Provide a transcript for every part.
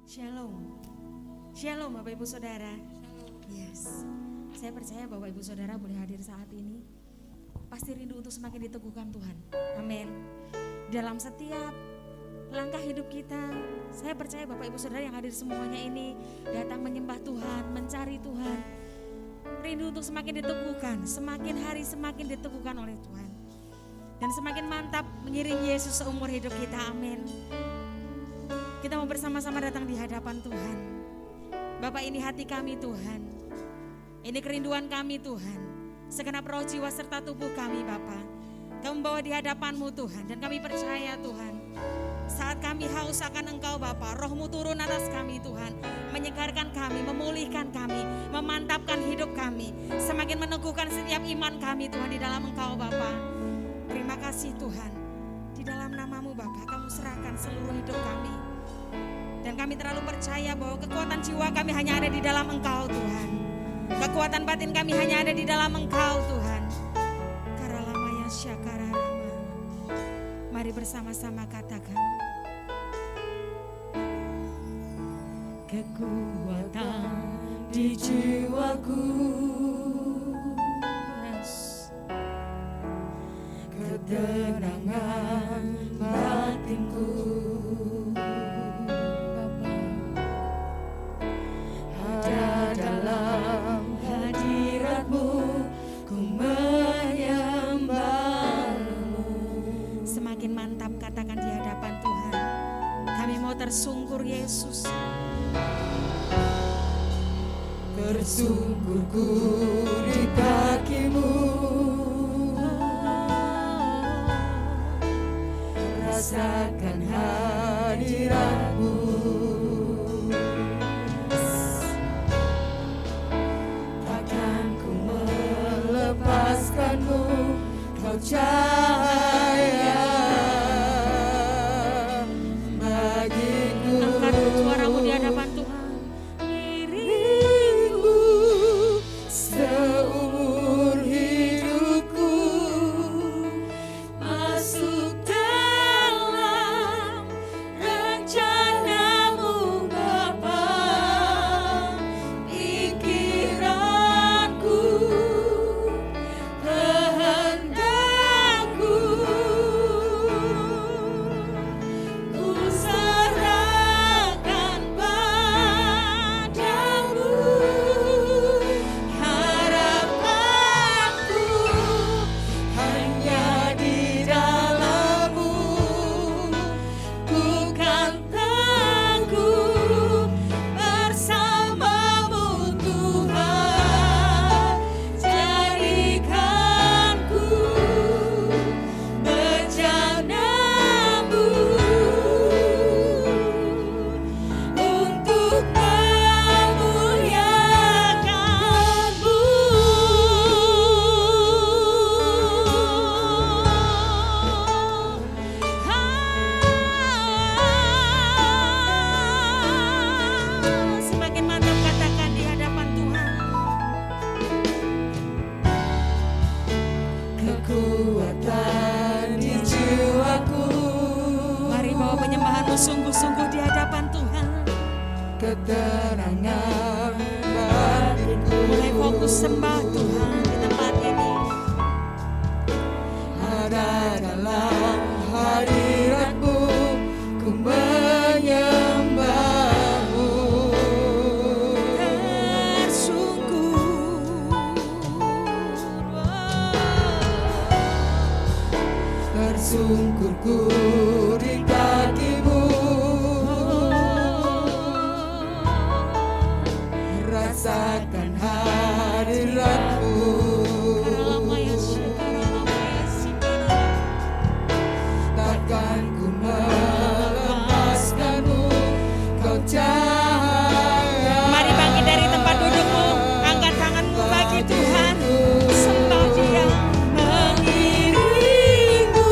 Shalom. Shalom Bapak Ibu Saudara. Yes. Saya percaya Bapak Ibu Saudara boleh hadir saat ini. Pasti rindu untuk semakin diteguhkan Tuhan. Amin. Dalam setiap langkah hidup kita, saya percaya Bapak Ibu Saudara yang hadir semuanya ini datang menyembah Tuhan, mencari Tuhan. Rindu untuk semakin diteguhkan, semakin hari semakin diteguhkan oleh Tuhan. Dan semakin mantap mengiringi Yesus seumur hidup kita. Amin. Kita mau bersama-sama datang di hadapan Tuhan. Bapak, ini hati kami Tuhan. Ini kerinduan kami Tuhan. Segenap roh, jiwa serta tubuh kami Bapak. Kami bawa di hadapan-Mu Tuhan. Dan kami percaya Tuhan, saat kami haus akan Engkau Bapak, Roh-Mu turun atas kami Tuhan. Menyegarkan kami, memulihkan kami, memantapkan hidup kami. Semakin meneguhkan setiap iman kami Tuhan di dalam Engkau Bapak. Terima kasih Tuhan. Di dalam nama-Mu Bapak, Kamu serahkan seluruh hidup kami. Dan kami terlalu percaya bahwa kekuatan jiwa kami hanya ada di dalam Engkau Tuhan. Kekuatan batin kami hanya ada di dalam Engkau Tuhan. Karalamaya syakararama. Mari bersama-sama katakan. Kekuatan di jiwaku, Yes. ketenangan batinku, ada dalam hadirat-Mu, ku menyembah-Mu. Semakin mantap katakan di hadapan Tuhan. Kami mau tersungkur Yesus. Tersungkurku di kaki-Mu, rasakan hadirat-Mu. Takkan ku melepaskan-Mu, Kau cahaya bagiku. Angkat suaramu di hadapan Tuhan. Seumur hidupku masuk dalam rencana-Mu Bapa. Pikiranku, kehendakku, ku serahkan padamu. Harapanku hanya di dalam-Mu, ku kan teguh bersama-Mu Tuhan. Jadikanku bejana-Mu untuk memuliakan-Mu. Semakin mantap katakan di hadapan Tuhan. Kekuatan di jiwaku, Mari bawa penyembahanmu sungguh-sungguh di hadapan Tuhan. ketenangan batinku, Mulai fokus sembah Tuhan di tempat ini. ada dalam hadirat-Mu, ku menyembah-Mu. Tersungkurku di kaki-Mu, rasakan hadirat-Mu. Takkan ku melepaskan-Mu, Kau cahaya. Mari bangkit dari tempat dudukmu, angkat tanganmu bagi Tuhan, sembah Dia. Mengiringku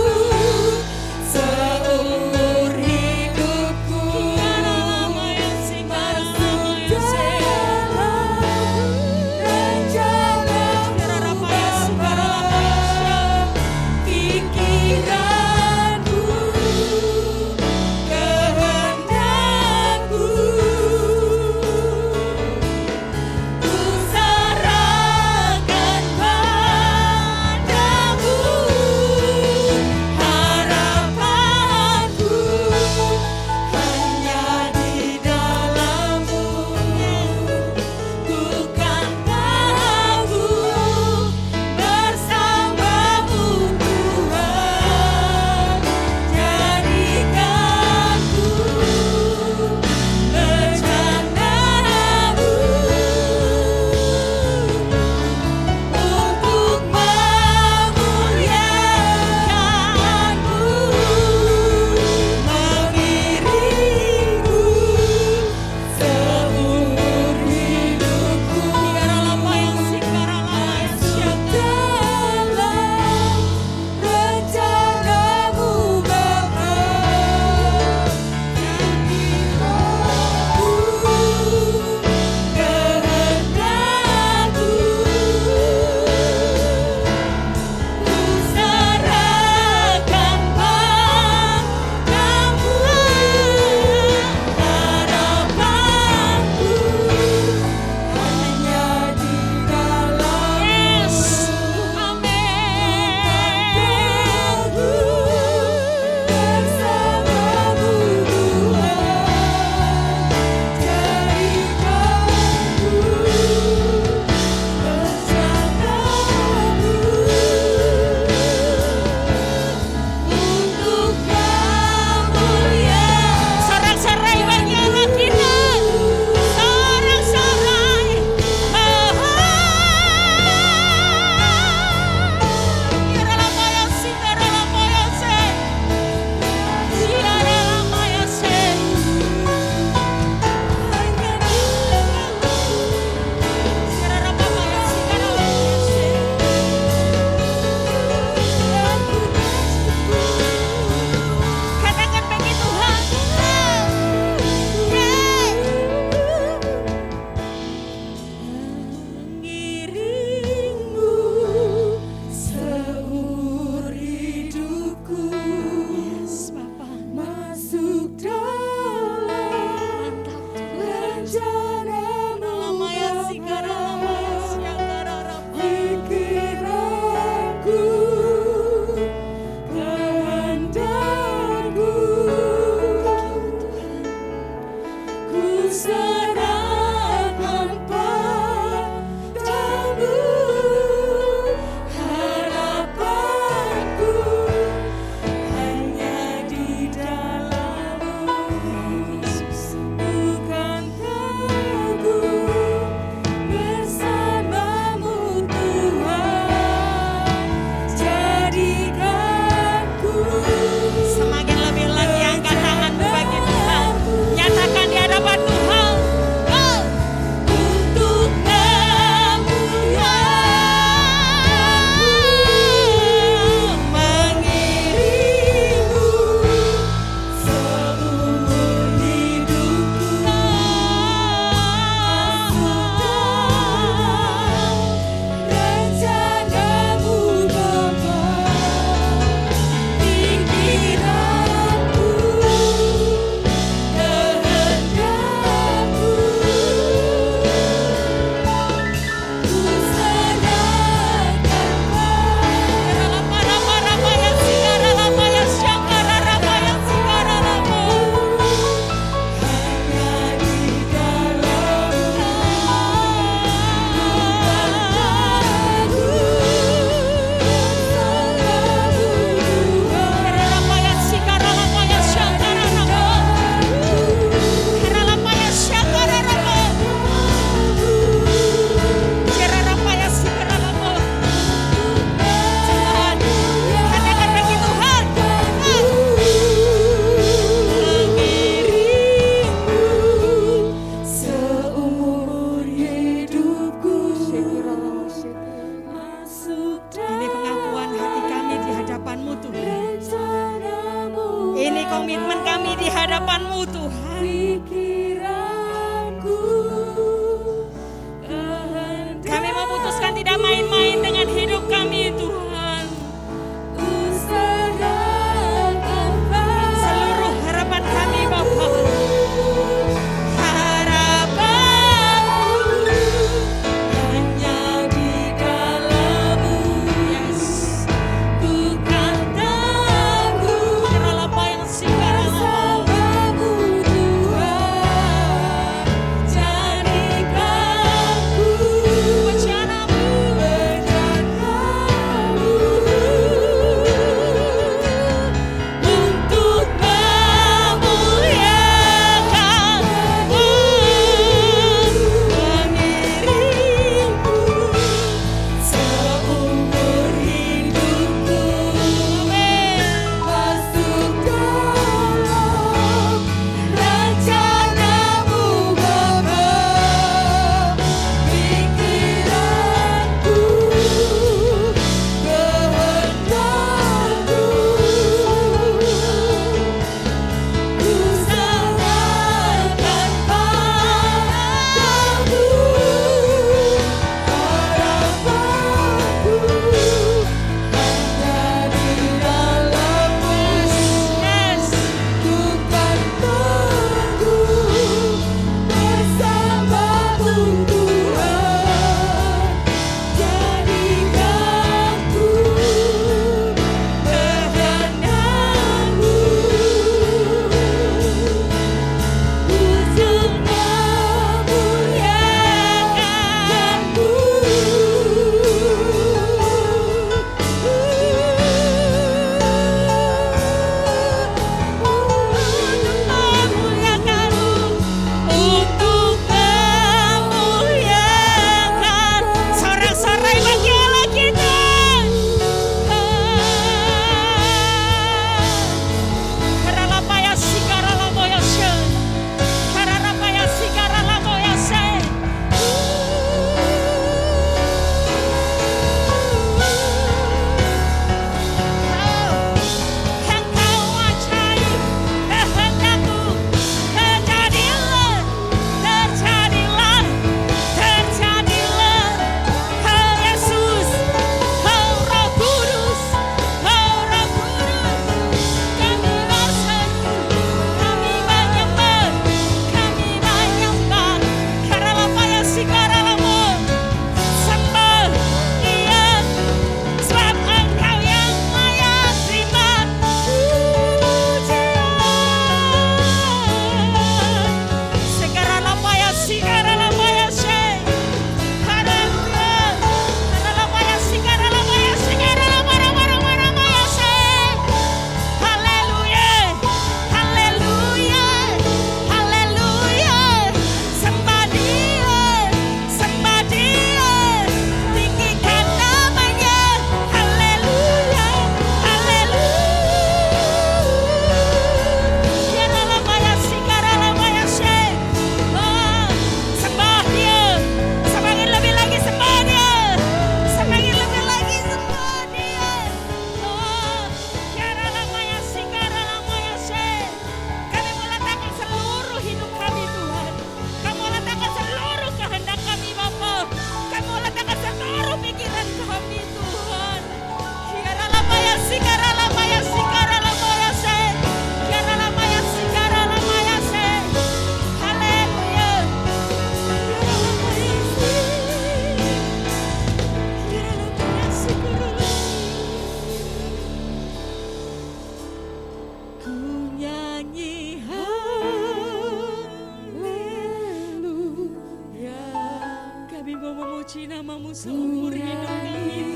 seumur hidup kami.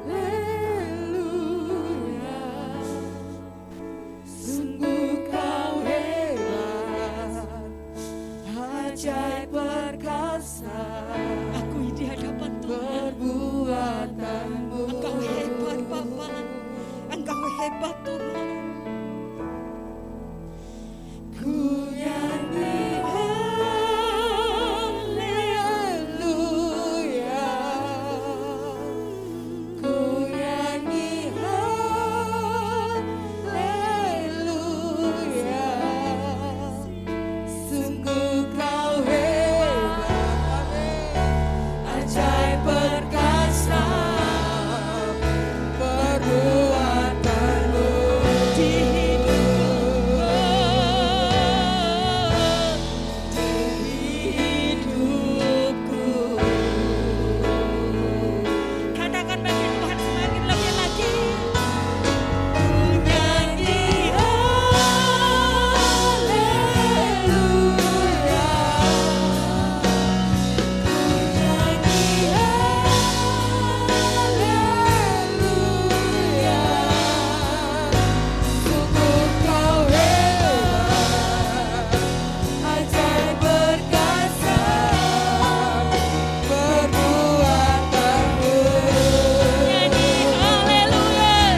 Haleluya, sungguh kau hebat, ajaib perkasa. Akui di hadapan Tuhan. Perbuatanmu, Engkau hebat Bapa, Engkau hebat Tuhan. ku nyanyi haleluya, ku nyanyi haleluya, sungguh kau hebat, ajaib perkasa, perbuatanmu Di hidupku, hidupku. katakan bagi Tuhan semakin lebih lagi. Ku nyanyi haleluya, ku nyanyi haleluya, sungguh kau hebat, ajaib perkasa, perbuatanmu. Nyanyi haleluya.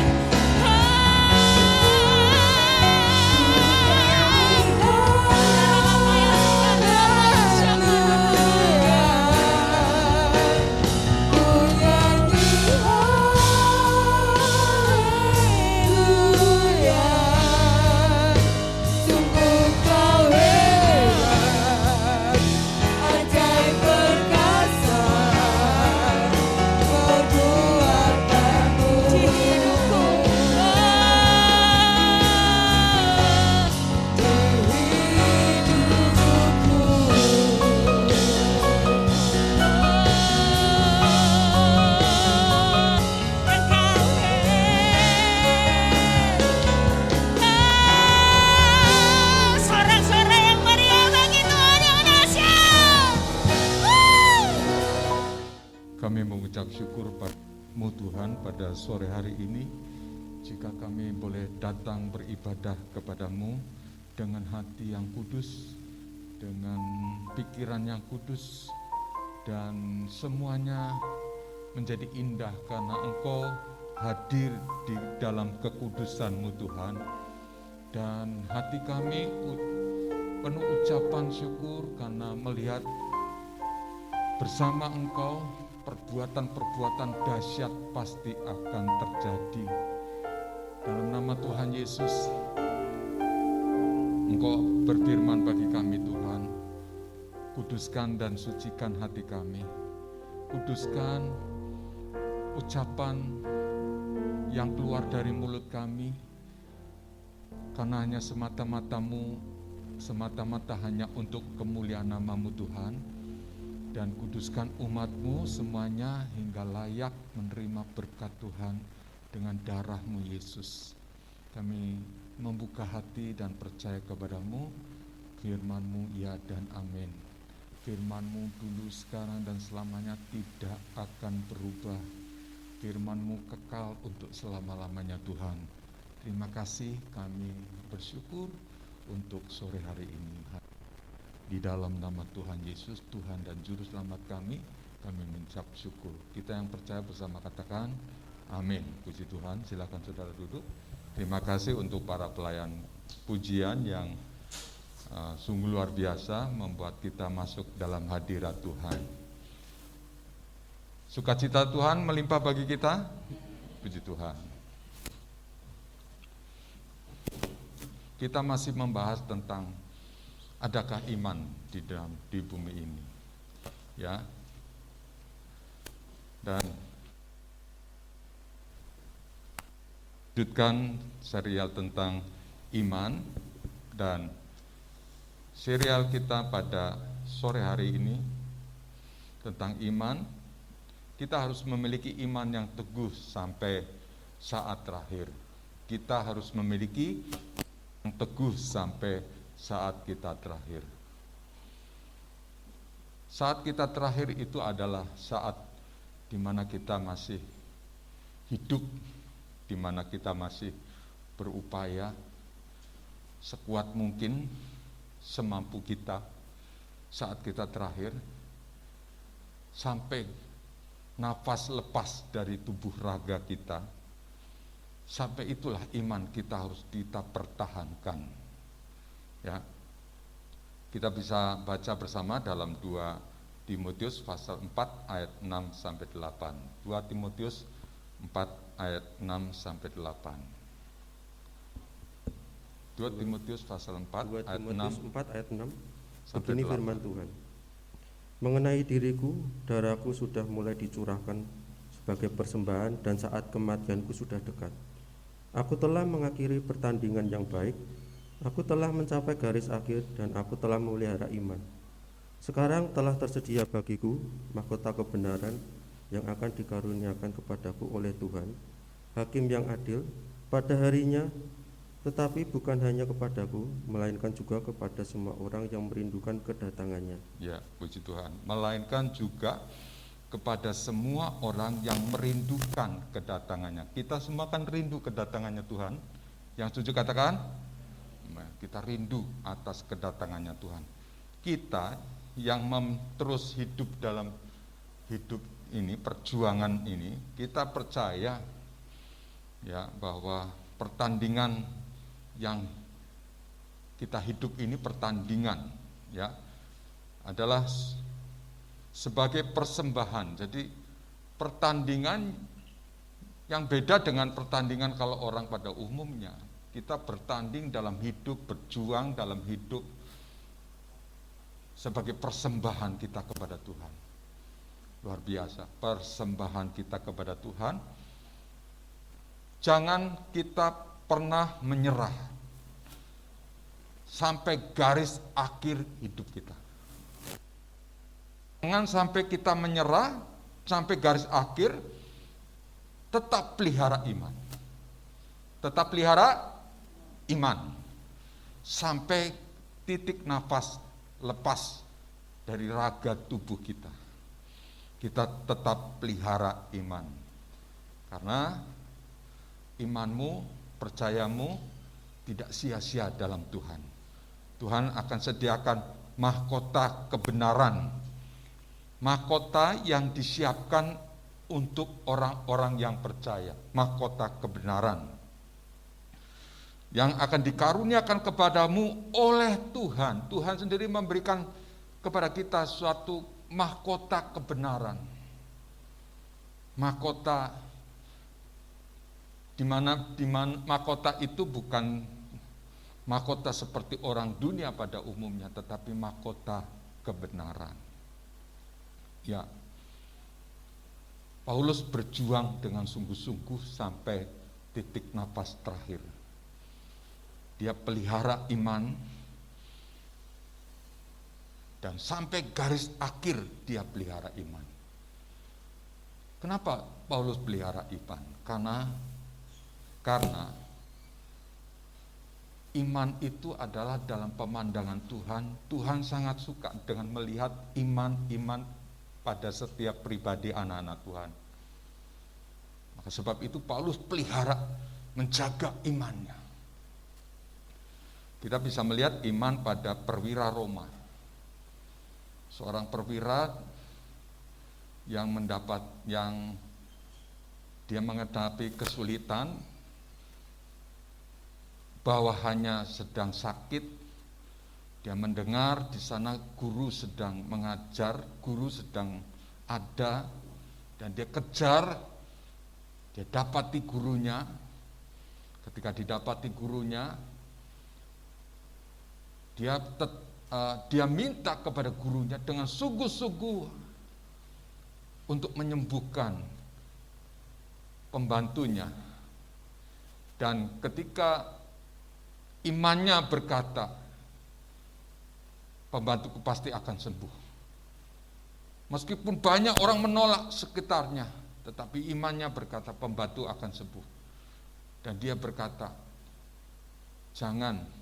Di hidupku, Engkau sorak-sorak yang meriah bagi Tuhan yang dahsyat. Kami mengucap syukur padamu Tuhan pada sore hari ini, jika kami boleh datang beribadah kepadamu dengan hati yang kudus, dengan pikiran yang kudus, dan semuanya menjadi indah karena Engkau hadir di dalam kekudusan-Mu Tuhan. Dan hati kami penuh ucapan syukur karena melihat bersama Engkau perbuatan-perbuatan dahsyat pasti akan terjadi. Dalam nama Tuhan Yesus, Engkau berfirman bagi kami Tuhan, kuduskan dan sucikan hati kami. Kuduskan ucapan yang keluar dari mulut kami, karena hanya semata-mata hanya untuk kemuliaan nama-Mu Tuhan. Dan kuduskan umat-Mu semuanya hingga layak menerima berkat Tuhan dengan darah-Mu Yesus. Kami membuka hati dan percaya kepadamu, firman-Mu ya dan amin. Firman-Mu dulu, sekarang, dan selamanya tidak akan berubah. Firman-Mu kekal untuk selama-lamanya Tuhan. Terima kasih, kami bersyukur untuk sore hari ini. Di dalam nama Tuhan Yesus, Tuhan dan Juru Selamat kami mengucap syukur. Kita yang percaya bersama katakan, amin. Puji Tuhan, silakan saudara duduk. Terima kasih untuk para pelayan pujian yang sungguh luar biasa membuat kita masuk dalam hadirat Tuhan. Sukacita Tuhan melimpah bagi kita. Puji Tuhan. Kita masih membahas tentang adakah iman di bumi ini. Ya. Dan lanjutkan serial tentang iman, dan serial kita pada sore hari ini tentang iman. Kita harus memiliki iman yang teguh sampai saat terakhir. Kita harus memiliki yang teguh sampai saat kita terakhir. Saat kita terakhir itu adalah saat di mana kita masih hidup, di mana kita masih berupaya sekuat mungkin, semampu kita saat kita terakhir, sampai nafas lepas dari tubuh raga kita. Sampai itulah iman kita harus kita pertahankan. Ya. Kita bisa baca bersama dalam 2 Timotius pasal 4 ayat 6 sampai 8. 2 Timotius 4 ayat 6 sampai 8. 2 Timotius pasal 4 ayat 6 ayat 6. sampai Begini 8. firman Tuhan. Mengenai diriku, darahku sudah mulai dicurahkan sebagai persembahan dan saat kematianku sudah dekat. Aku telah mengakhiri pertandingan yang baik. Aku telah mencapai garis akhir dan aku telah memelihara iman. Sekarang telah tersedia bagiku mahkota kebenaran yang akan dikaruniakan kepadaku oleh Tuhan, Hakim yang adil, pada harinya, tetapi bukan hanya kepadaku, melainkan juga kepada semua orang yang merindukan kedatangannya. Ya, puji Tuhan. Melainkan juga kepada semua orang yang merindukan kedatangannya. Kita semua kan rindu kedatangannya Tuhan. Yang setuju katakan? Kita rindu atas kedatangannya Tuhan. Kita yang terus hidup dalam hidup ini, perjuangan ini, kita percaya ya bahwa pertandingan yang kita hidup ini, pertandingan ya adalah sebagai persembahan. Jadi pertandingan yang beda dengan pertandingan kalau orang pada umumnya. Kita bertanding dalam hidup, berjuang dalam hidup sebagai persembahan kita kepada Tuhan. Luar biasa, persembahan kita kepada Tuhan. Jangan kita pernah menyerah sampai garis akhir hidup kita. Jangan sampai kita menyerah sampai garis akhir, tetap pelihara iman. Tetap pelihara iman sampai titik nafas lepas dari raga tubuh kita. Kita tetap pelihara iman. Karena imanmu, percayamu tidak sia-sia dalam Tuhan. Tuhan akan sediakan mahkota kebenaran. Mahkota yang disiapkan untuk orang-orang yang percaya. Mahkota kebenaran yang akan dikaruniakan kepadamu oleh Tuhan. Tuhan sendiri memberikan kepada kita suatu mahkota kebenaran. Mahkota di mana mahkota itu bukan mahkota seperti orang dunia pada umumnya, tetapi mahkota kebenaran. Ya. Paulus berjuang dengan sungguh-sungguh sampai titik nafas terakhir. Dia pelihara iman dan sampai garis akhir dia pelihara iman. Kenapa Paulus pelihara iman? Karena iman itu adalah dalam pemandangan Tuhan. Tuhan sangat suka dengan melihat iman-iman pada setiap pribadi anak-anak Tuhan. Maka sebab itu Paulus pelihara, menjaga imannya. Kita bisa melihat iman pada perwira Roma. Seorang perwira yang dia menghadapi kesulitan, bawahannya sedang sakit. Dia mendengar di sana guru sedang mengajar, guru sedang ada, dan dia kejar, dia dapati gurunya. Ketika didapati gurunya, dia minta kepada gurunya dengan sungguh-sungguh untuk menyembuhkan pembantunya. Dan ketika imannya berkata, pembantuku pasti akan sembuh. Meskipun banyak orang menolak sekitarnya, tetapi imannya berkata pembantu akan sembuh. Dan dia berkata, jangan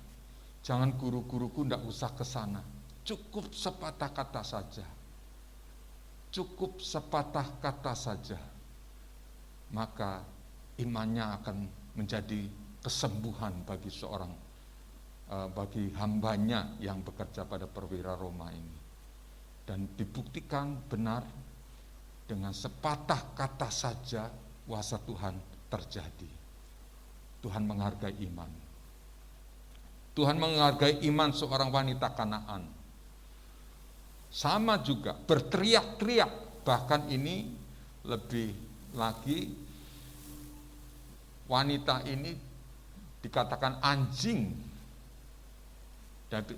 guru-guruku tidak usah ke sana, cukup sepatah kata saja. cukup sepatah kata saja, maka imannya akan menjadi kesembuhan bagi bagi hambanya yang bekerja pada perwira Roma ini. Dan dibuktikan benar, dengan sepatah kata saja kuasa Tuhan terjadi. Tuhan menghargai iman. Tuhan menghargai iman seorang wanita Kanaan. Sama juga berteriak-teriak, bahkan ini lebih lagi, wanita ini dikatakan anjing.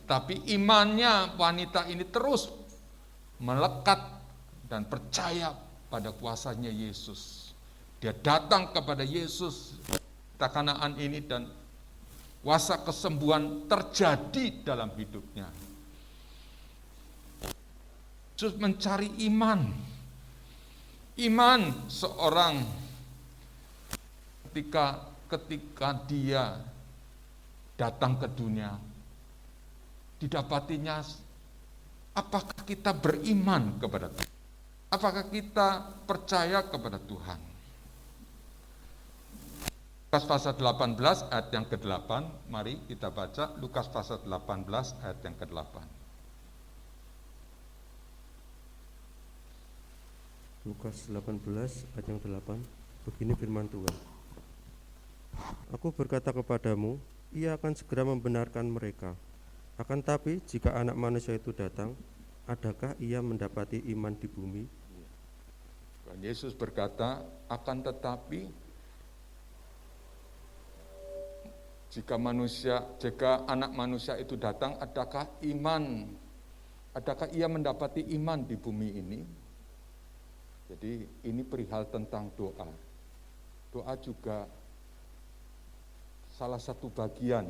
Tapi imannya wanita ini terus melekat dan percaya pada kuasanya Yesus. Dia datang kepada Yesus Kanaan ini dan kuasa kesembuhan terjadi dalam hidupnya. Terus mencari iman. Iman seorang ketika dia datang ke dunia, didapatinya apakah kita beriman kepada Tuhan? Apakah kita percaya kepada Tuhan? Lukas pasal 18 ayat yang ke-8, mari kita baca Lukas pasal 18 ayat yang ke-8. Lukas 18 ayat yang 8, begini firman Tuhan. Aku berkata kepadamu, ia akan segera membenarkan mereka. Akan tapi jika anak manusia itu datang, adakah ia mendapati iman di bumi? Dan Yesus berkata, akan tetapi jika anak manusia itu datang, adakah ia mendapati iman di bumi ini? Jadi ini perihal tentang doa. Doa juga salah satu bagian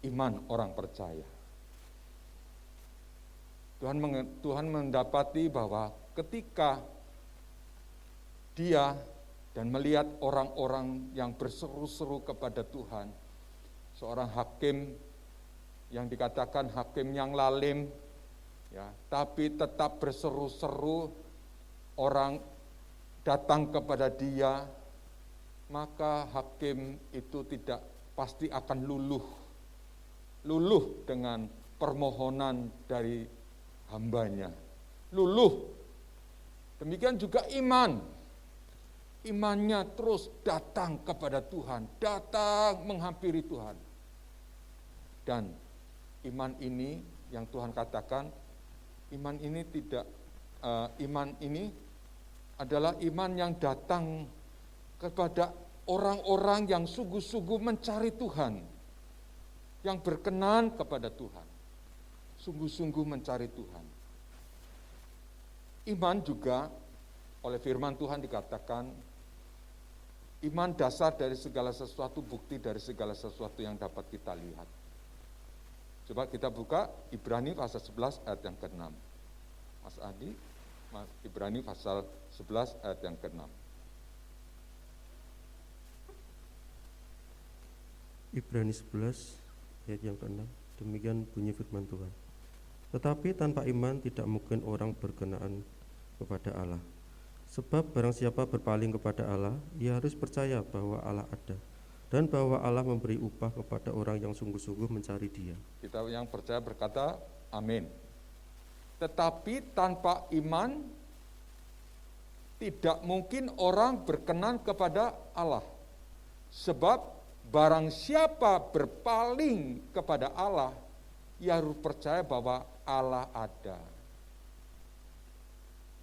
iman orang percaya. Tuhan mendapati bahwa ketika dia dan melihat orang-orang yang berseru-seru kepada Tuhan, seorang hakim yang dikatakan hakim yang lalim, ya, tapi tetap berseru-seru, orang datang kepada dia, maka hakim itu tidak pasti akan luluh dengan permohonan dari hambanya, luluh. Demikian juga imannya terus datang kepada Tuhan, datang menghampiri Tuhan. Dan iman ini yang Tuhan katakan, iman ini adalah iman yang datang kepada orang-orang yang sungguh-sungguh mencari Tuhan, yang berkenan kepada Tuhan, sungguh-sungguh mencari Tuhan. Iman juga oleh firman Tuhan dikatakan, iman dasar dari segala sesuatu, bukti dari segala sesuatu yang dapat kita lihat. Coba kita buka Ibrani pasal 11 ayat yang ke-6. Mas Adi, Ibrani pasal 11 ayat yang ke-6. Ibrani 11 ayat yang ke-6, demikian bunyi firman Tuhan. Tetapi tanpa iman tidak mungkin orang berkenaan kepada Allah. Sebab barang siapa berpaling kepada Allah, ia harus percaya bahwa Allah ada, dan bahwa Allah memberi upah kepada orang yang sungguh-sungguh mencari Dia. Kita yang percaya berkata, amin. Tetapi tanpa iman, tidak mungkin orang berkenan kepada Allah. Sebab barang siapa berpaling kepada Allah, ia harus percaya bahwa Allah ada.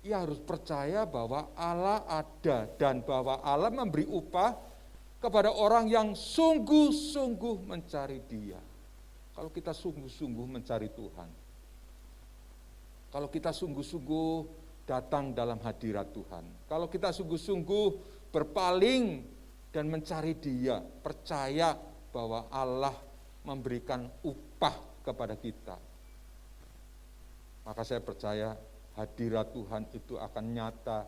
Ia harus percaya bahwa Allah ada dan bahwa Allah memberi upah kepada orang yang sungguh-sungguh mencari Dia. Kalau kita sungguh-sungguh mencari Tuhan, kalau kita sungguh-sungguh datang dalam hadirat Tuhan, kalau kita sungguh-sungguh berpaling dan mencari Dia, percaya bahwa Allah memberikan upah kepada kita, maka saya percaya hadirat Tuhan itu akan nyata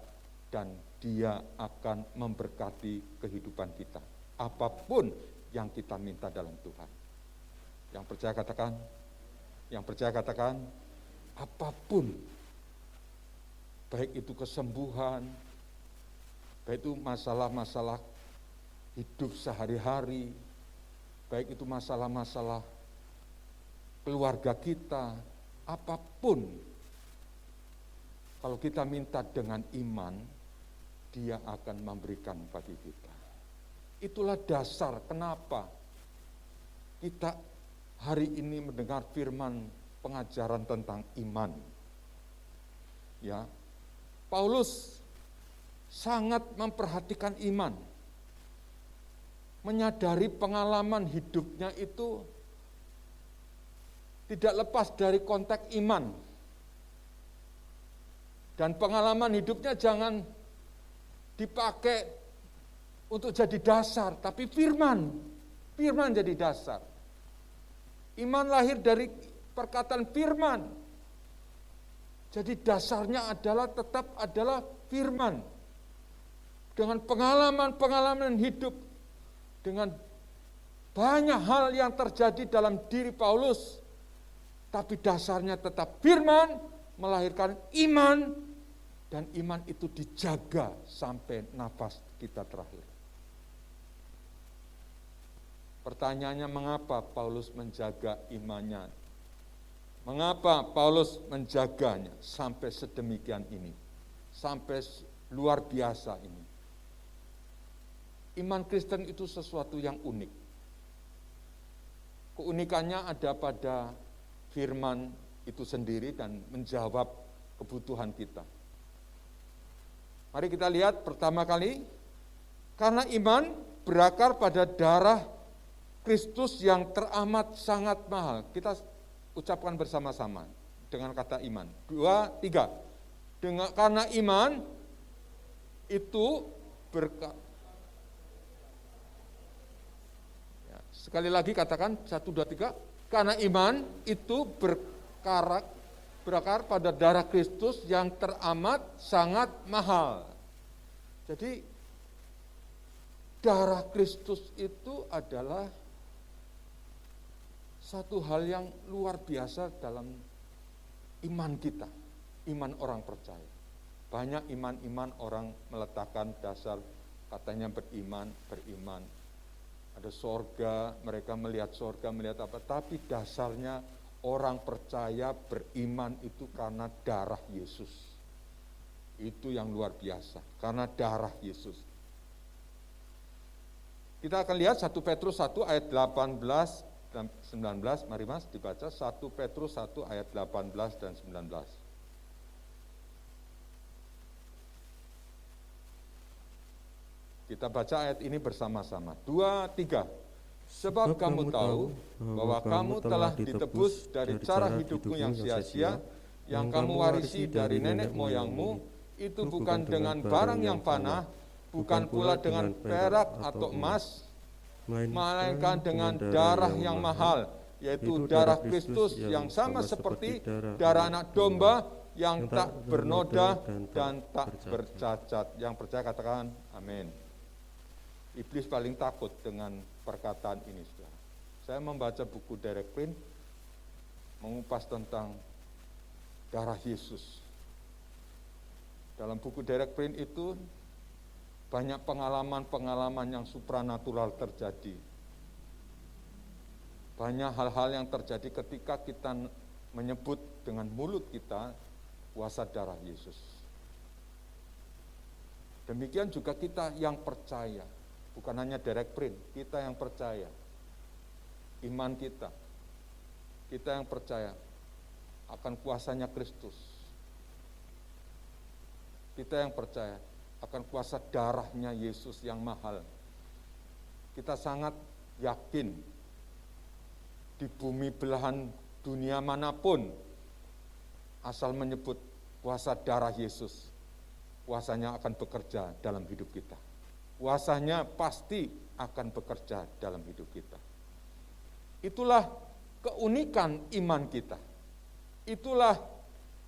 dan Dia akan memberkati kehidupan kita. Apapun yang kita minta dalam Tuhan. Yang percaya katakan, apapun baik itu kesembuhan, baik itu masalah-masalah hidup sehari-hari, baik itu masalah-masalah keluarga kita, apapun. Kalau kita minta dengan iman, Dia akan memberikan bagi kita. Itulah dasar kenapa kita hari ini mendengar firman pengajaran tentang iman. Ya, Paulus sangat memperhatikan iman. Menyadari pengalaman hidupnya itu tidak lepas dari konteks iman. Dan pengalaman hidupnya jangan dipakai untuk jadi dasar, tapi firman jadi dasar. Iman lahir dari perkataan firman. Jadi dasarnya tetap adalah firman. Dengan pengalaman-pengalaman hidup, dengan banyak hal yang terjadi dalam diri Paulus, tapi dasarnya tetap firman, melahirkan iman, dan iman itu dijaga sampai nafas kita terakhir. Pertanyaannya, mengapa Paulus menjaga imannya? Mengapa Paulus menjaganya sampai sedemikian ini? Sampai luar biasa ini. Iman Kristen itu sesuatu yang unik. Keunikannya ada pada firman itu sendiri dan menjawab kebutuhan kita. Mari kita lihat pertama kali, karena iman berakar pada darah Kristus yang teramat sangat mahal. Kita ucapkan bersama-sama dengan kata iman. 2, 3. Karena iman itu sekali lagi katakan 1, 2, 3. Karena iman itu berakar pada darah Kristus yang teramat sangat mahal. Jadi darah Kristus itu adalah satu hal yang luar biasa dalam iman kita, iman orang percaya. Banyak iman-iman orang meletakkan dasar katanya beriman. Ada sorga, mereka melihat sorga, melihat apa, tapi dasarnya orang percaya beriman itu karena darah Yesus. Itu yang luar biasa, karena darah Yesus. Kita akan lihat 1 Petrus 1 ayat 18 dan 19, mari Mas dibaca 1 Petrus 1 ayat 18 dan 19. Kita baca ayat ini bersama-sama. 2, 3. Sebab kamu tahu bahwa kamu telah ditebus dari cara hidupmu yang sia-sia, yang kamu warisi dari nenek moyangmu, itu bukan dengan barang yang fana, bukan pula dengan perak atau emas, melainkan dengan darah yang mahal, yaitu darah Kristus yang sama seperti darah anak domba yang tak bernoda dan tak bercacat. Yang percaya katakan amin. Iblis paling takut dengan perkataan ini, saudara. Saya membaca buku Derek Prince, mengupas tentang darah Yesus. Dalam buku Derek Prince itu banyak pengalaman-pengalaman yang supranatural terjadi. Banyak hal-hal yang terjadi ketika kita menyebut dengan mulut kita kuasa darah Yesus. Demikian juga kita yang percaya. Bukan hanya Derek Prince, kita yang percaya, iman kita yang percaya akan kuasanya Kristus, kita yang percaya akan kuasa darahnya Yesus yang mahal. Kita sangat yakin di bumi belahan dunia manapun, asal menyebut kuasa darah Yesus, kuasanya akan bekerja dalam hidup kita. Kuasanya pasti akan bekerja dalam hidup kita. Itulah keunikan iman kita. Itulah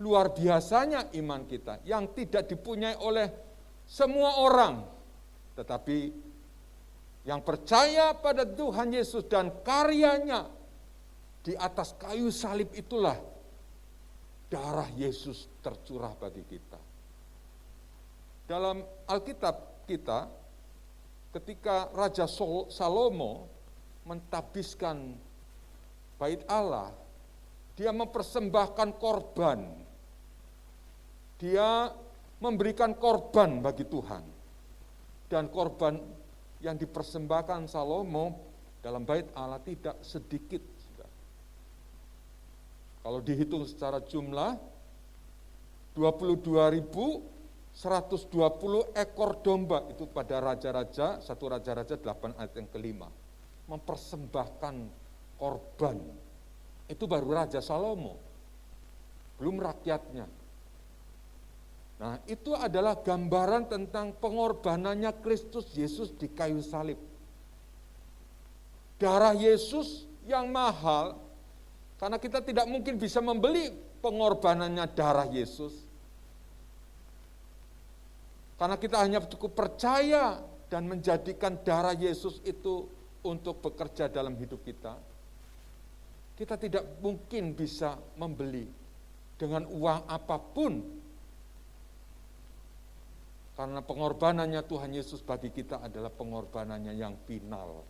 luar biasanya iman kita yang tidak dipunyai oleh semua orang. Tetapi yang percaya pada Tuhan Yesus dan karyanya di atas kayu salib, itulah darah Yesus tercurah bagi kita. dalam Alkitab kita, ketika Raja Salomo mentabiskan bait Allah, dia mempersembahkan korban. Dia memberikan korban bagi Tuhan. Dan korban yang dipersembahkan Salomo dalam bait Allah tidak sedikit. Kalau dihitung secara jumlah, 22.120 ekor domba itu pada raja-raja, satu raja-raja 8 ayat yang kelima. Mempersembahkan korban. Itu baru Raja Salomo, belum rakyatnya. Nah, itu adalah gambaran tentang pengorbanannya Kristus Yesus di kayu salib. Darah Yesus yang mahal, karena kita tidak mungkin bisa membeli pengorbanannya darah Yesus. Karena kita hanya cukup percaya dan menjadikan darah Yesus itu untuk bekerja dalam hidup kita. Kita tidak mungkin bisa membeli dengan uang apapun. Karena pengorbanannya Tuhan Yesus bagi kita adalah pengorbanannya yang final.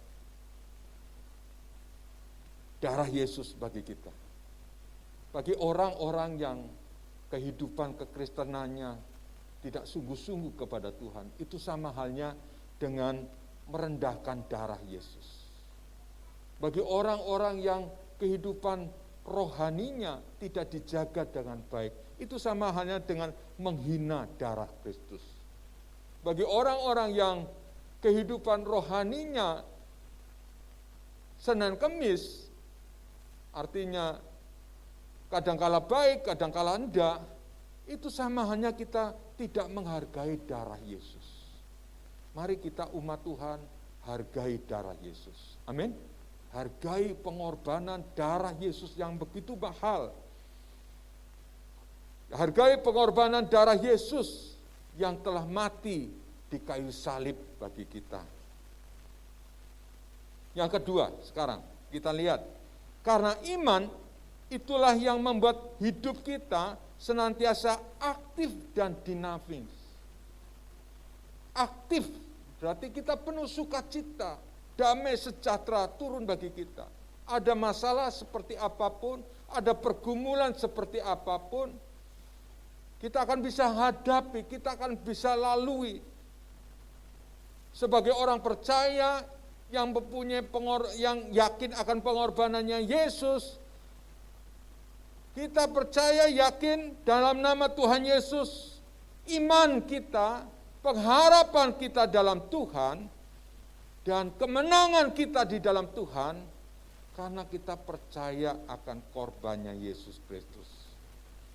Darah Yesus bagi kita. Bagi orang-orang yang kehidupan kekristenannya tidak sungguh-sungguh kepada Tuhan, itu sama halnya dengan merendahkan darah Yesus. Bagi orang-orang yang kehidupan rohaninya tidak dijaga dengan baik, itu sama halnya dengan menghina darah Kristus. Bagi orang-orang yang kehidupan rohaninya Senin Kemis, artinya kadangkala baik, kadangkala enggak, itu sama halnya kita tidak menghargai darah Yesus. Mari kita umat Tuhan hargai darah Yesus. Amin. Hargai pengorbanan darah Yesus yang begitu mahal. Hargai pengorbanan darah Yesus yang telah mati di kayu salib bagi kita. Yang kedua, sekarang kita lihat, karena iman itulah yang membuat hidup kita senantiasa aktif dan dinamis. Aktif berarti kita penuh sukacita, damai sejahtera turun bagi kita. Ada masalah seperti apapun, ada pergumulan seperti apapun, kita akan bisa hadapi, kita akan bisa lalui. Sebagai orang percaya yang mempunyai yang yakin akan pengorbanannya Yesus, kita percaya yakin dalam nama Tuhan Yesus, iman kita, pengharapan kita dalam Tuhan, dan kemenangan kita di dalam Tuhan, karena kita percaya akan korbannya Yesus Kristus.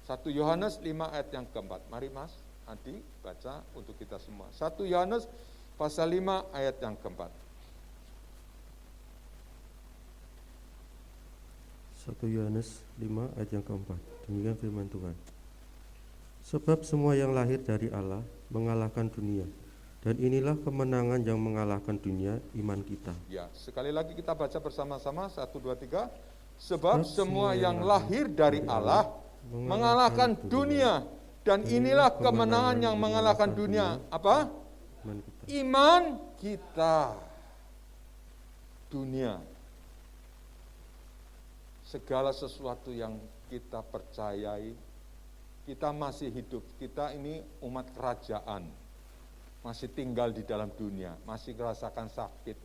1 Yohanes 5 ayat yang keempat. Mari Mas Adi baca untuk kita semua. 1 Yohanes pasal 5 ayat yang keempat. 1 Yohanes 5 ayat yang keempat. Demikian firman Tuhan. Sebab semua yang lahir dari Allah mengalahkan dunia. Dan inilah kemenangan yang mengalahkan dunia, iman kita. Ya, sekali lagi kita baca bersama-sama 1, 2, 3. Sebab semua yang lahir dari Allah mengalahkan dunia. Dan inilah kemenangan yang mengalahkan dunia. Apa? Iman kita. Iman kita. Dunia. Segala sesuatu yang kita percayai, kita masih hidup. Kita ini umat kerajaan. Masih tinggal di dalam dunia, masih merasakan sakit,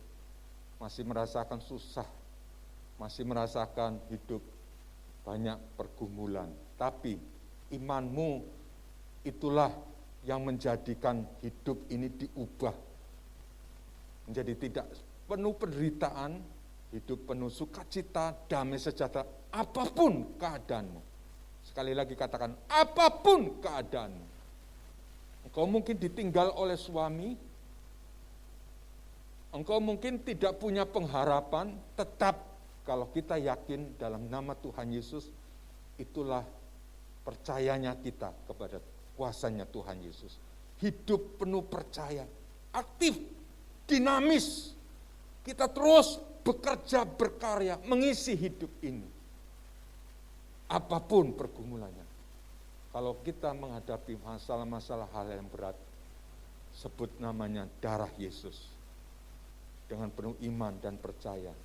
masih merasakan susah, masih merasakan hidup banyak pergumulan. Tapi imanmu itulah yang menjadikan hidup ini diubah menjadi tidak penuh penderitaan, hidup penuh sukacita, damai sejahtera, apapun keadaanmu. Sekali lagi katakan, apapun keadaanmu. Engkau mungkin ditinggal oleh suami, engkau mungkin tidak punya pengharapan, tetap kalau kita yakin dalam nama Tuhan Yesus, itulah percayanya kita kepada kuasanya Tuhan Yesus. Hidup penuh percaya, aktif, dinamis, kita terus bekerja, berkarya, mengisi hidup ini. Apapun pergumulannya. Kalau kita menghadapi masalah-masalah hal yang berat, sebut namanya darah Yesus dengan penuh iman dan percaya.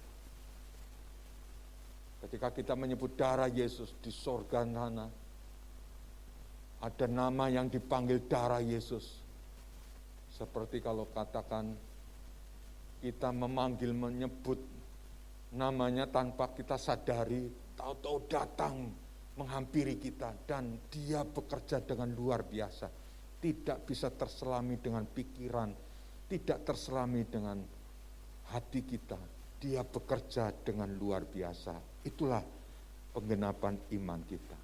Ketika kita menyebut darah Yesus di sorga sana, ada nama yang dipanggil darah Yesus. Seperti kalau katakan kita memanggil, menyebut namanya tanpa kita sadari, tahu-tahu datang menghampiri kita dan dia bekerja dengan luar biasa. Tidak bisa terselami dengan pikiran, tidak terselami dengan hati kita. Dia bekerja dengan luar biasa. Itulah penggenapan iman kita.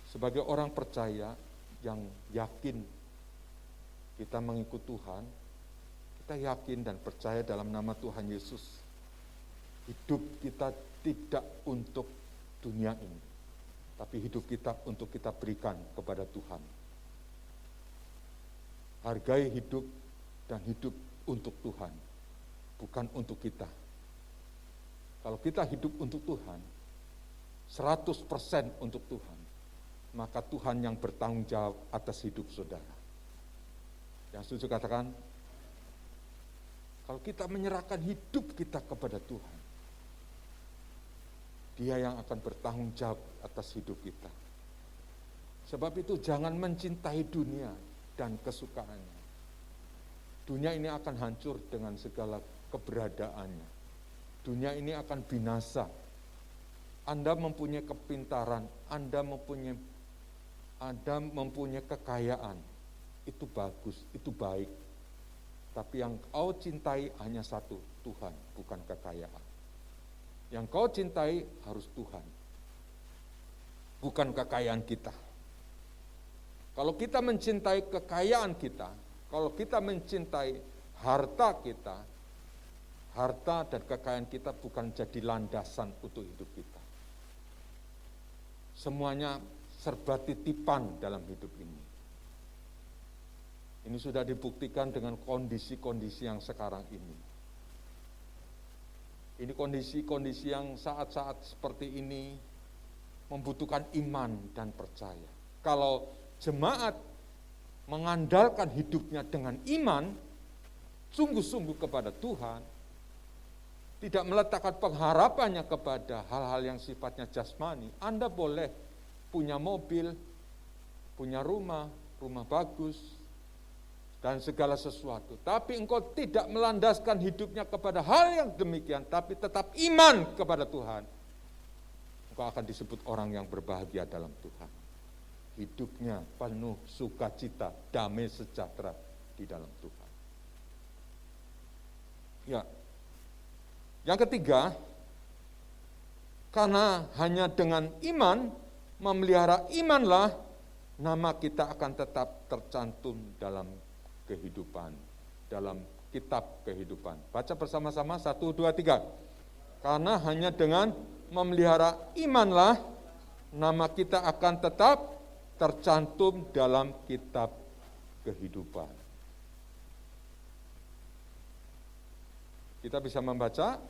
Sebagai orang percaya yang yakin kita mengikut Tuhan, kita yakin dan percaya dalam nama Tuhan Yesus. Hidup kita tidak untuk dunia ini, tapi hidup kita untuk kita berikan kepada Tuhan. Hargai hidup dan hidup untuk Tuhan, bukan untuk kita. Kalau kita hidup untuk Tuhan, 100% untuk Tuhan, maka Tuhan yang bertanggung jawab atas hidup saudara. Yang setuju katakan, kalau kita menyerahkan hidup kita kepada Tuhan, Dia yang akan bertanggung jawab atas hidup kita. Sebab itu jangan mencintai dunia dan kesukaannya. Dunia ini akan hancur dengan segala keberadaannya. Dunia ini akan binasa. Anda mempunyai kepintaran, Anda mempunyai kekayaan. Itu bagus, itu baik. Tapi yang kau cintai hanya satu, Tuhan, bukan kekayaan. Yang kau cintai harus Tuhan, bukan kekayaan kita. Kalau kita mencintai kekayaan kita, kalau kita mencintai harta kita, harta dan kekayaan kita bukan jadi landasan untuk hidup kita. Semuanya serba titipan dalam hidup ini. Ini sudah dibuktikan dengan kondisi-kondisi yang sekarang ini. Ini kondisi-kondisi yang saat-saat seperti ini membutuhkan iman dan percaya. Kalau jemaat mengandalkan hidupnya dengan iman, sungguh-sungguh kepada Tuhan, tidak meletakkan pengharapannya kepada hal-hal yang sifatnya jasmani, Anda boleh punya mobil, punya rumah bagus, dan segala sesuatu. Tapi engkau tidak melandaskan hidupnya kepada hal yang demikian, tapi tetap iman kepada Tuhan. Engkau akan disebut orang yang berbahagia dalam Tuhan. Hidupnya penuh sukacita, damai sejahtera di dalam Tuhan. Ya. Yang ketiga, karena hanya dengan iman, memelihara imanlah, nama kita akan tetap tercantum dalam kehidupan, dalam kitab kehidupan. Baca bersama-sama, 1, 2, 3. Karena hanya dengan memelihara imanlah, nama kita akan tetap tercantum dalam kitab kehidupan. Kita bisa membaca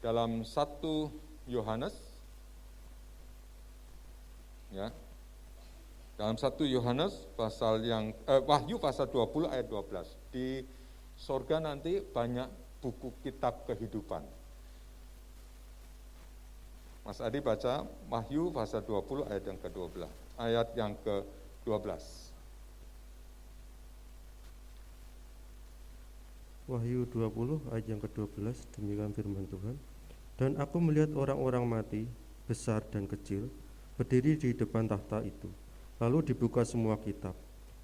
dalam 1 Yohanes, ya. Dalam 1 Yohanes pasal Wahyu pasal 20 ayat 12. Di sorga nanti banyak buku kitab kehidupan. Mas Adi baca Wahyu pasal 20 ayat yang ke-12. Ayat yang ke-12. Wahyu 20 ayat yang ke-12, demikian firman Tuhan. Dan aku melihat orang-orang mati, besar dan kecil, berdiri di depan tahta itu. Lalu dibuka semua kitab,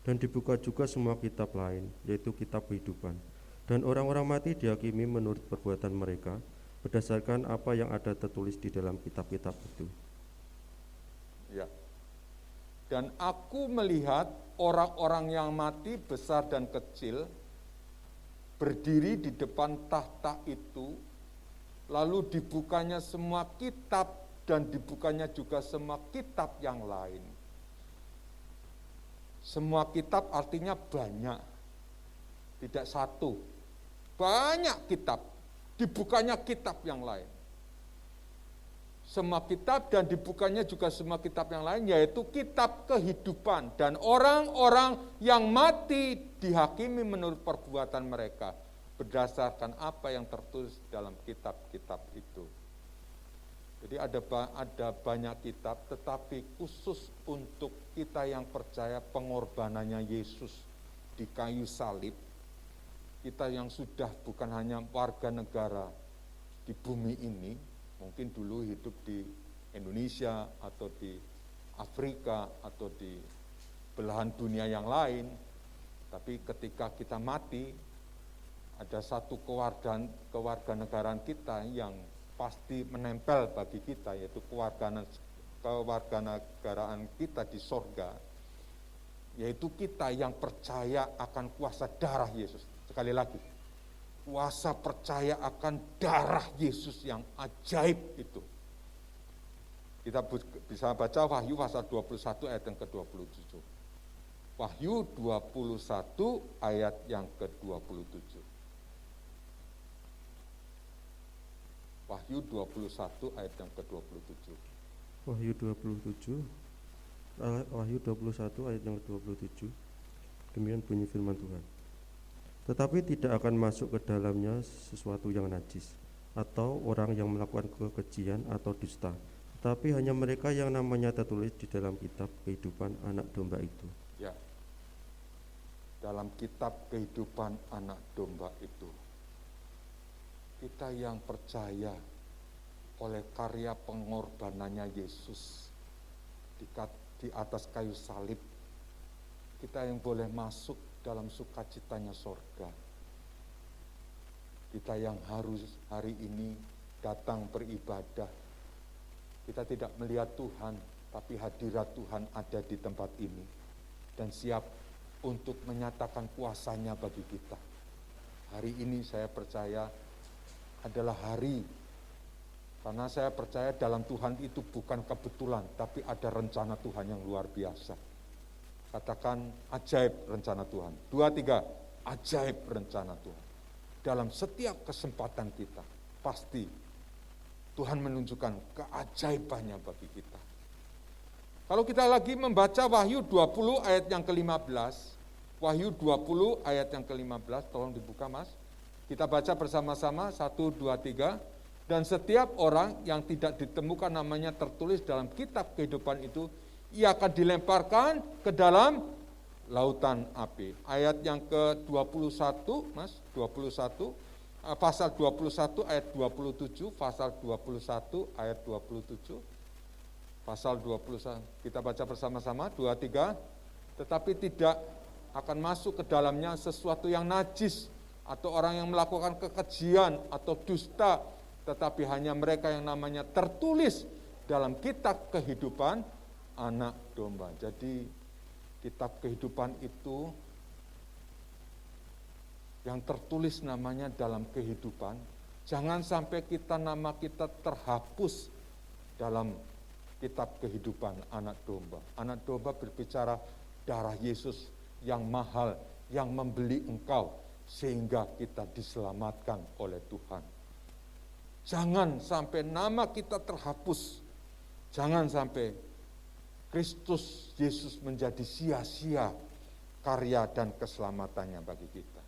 dan dibuka juga semua kitab lain, yaitu kitab kehidupan. Dan orang-orang mati dihakimi menurut perbuatan mereka, berdasarkan apa yang ada tertulis di dalam kitab-kitab itu. Ya. Dan aku melihat orang-orang yang mati besar dan kecil berdiri di depan tahta itu, lalu dibukanya semua kitab dan dibukanya juga semua kitab yang lain. Semua kitab artinya banyak, tidak satu. Banyak kitab, dibukanya kitab yang lain. semua kitab dan dibukanya juga semua kitab yang lain, yaitu kitab kehidupan. Dan orang-orang yang mati dihakimi menurut perbuatan mereka, berdasarkan apa yang tertulis dalam kitab-kitab itu. Jadi ada banyak kitab, tetapi khusus untuk kita yang percaya pengorbanannya Yesus di kayu salib, kita yang sudah bukan hanya warga negara di bumi ini, mungkin dulu hidup di Indonesia atau di Afrika atau di belahan dunia yang lain, tapi ketika kita mati, ada satu kewarganegaraan kita yang pasti menempel bagi kita, yaitu kewarganegaraan kita di sorga, yaitu kita yang percaya akan kuasa darah Yesus. Sekali lagi, kuasa percaya akan darah Yesus yang ajaib itu. Kita bisa baca Wahyu pasal 21 ayat yang ke-27. Wahyu 21 ayat yang ke-27. Wahyu 21 ayat yang ke-27. Wahyu 21 ayat yang ke-27. Demikian bunyi firman Tuhan. Tetapi tidak akan masuk ke dalamnya sesuatu yang najis, atau orang yang melakukan kekejian atau dusta, tetapi hanya mereka yang namanya tertulis di dalam kitab kehidupan anak domba itu. Ya, dalam kitab kehidupan anak domba itu, kita yang percaya oleh karya pengorbanannya Yesus di atas kayu salib, kita yang boleh masuk dalam sukacitanya sorga. Kita yang harus hari ini datang beribadah. Kita tidak melihat Tuhan, tapi hadirat Tuhan ada di tempat ini dan siap untuk menyatakan kuasanya bagi kita. Hari ini saya percaya adalah hari, karena saya percaya dalam Tuhan itu bukan kebetulan, tapi ada rencana Tuhan yang luar biasa. Katakan ajaib rencana Tuhan. 2, 3, ajaib rencana Tuhan. Dalam setiap kesempatan kita, pasti Tuhan menunjukkan keajaibannya bagi kita. Kalau kita lagi membaca Wahyu 20 ayat yang ke-15, Wahyu 20 ayat yang ke-15, tolong dibuka Mas. Kita baca bersama-sama, 1, 2, 3. Dan setiap orang yang tidak ditemukan namanya tertulis dalam kitab kehidupan itu, ia akan dilemparkan ke dalam lautan api. Ayat yang ke-21, Mas, 21, pasal 21 ayat 27, pasal 21 ayat 27, pasal 21, kita baca bersama-sama, 2, 3, tetapi tidak akan masuk ke dalamnya sesuatu yang najis, atau orang yang melakukan kekejian atau dusta, tetapi hanya mereka yang namanya tertulis dalam kitab kehidupan anak domba. Jadi kitab kehidupan itu yang tertulis namanya dalam kehidupan, jangan sampai nama kita terhapus dalam kitab kehidupan anak domba. Anak domba berbicara darah Yesus yang mahal, yang membeli engkau, sehingga kita diselamatkan oleh Tuhan. Jangan sampai nama kita terhapus, jangan sampai Kristus Yesus menjadi sia-sia karya dan keselamatannya bagi kita.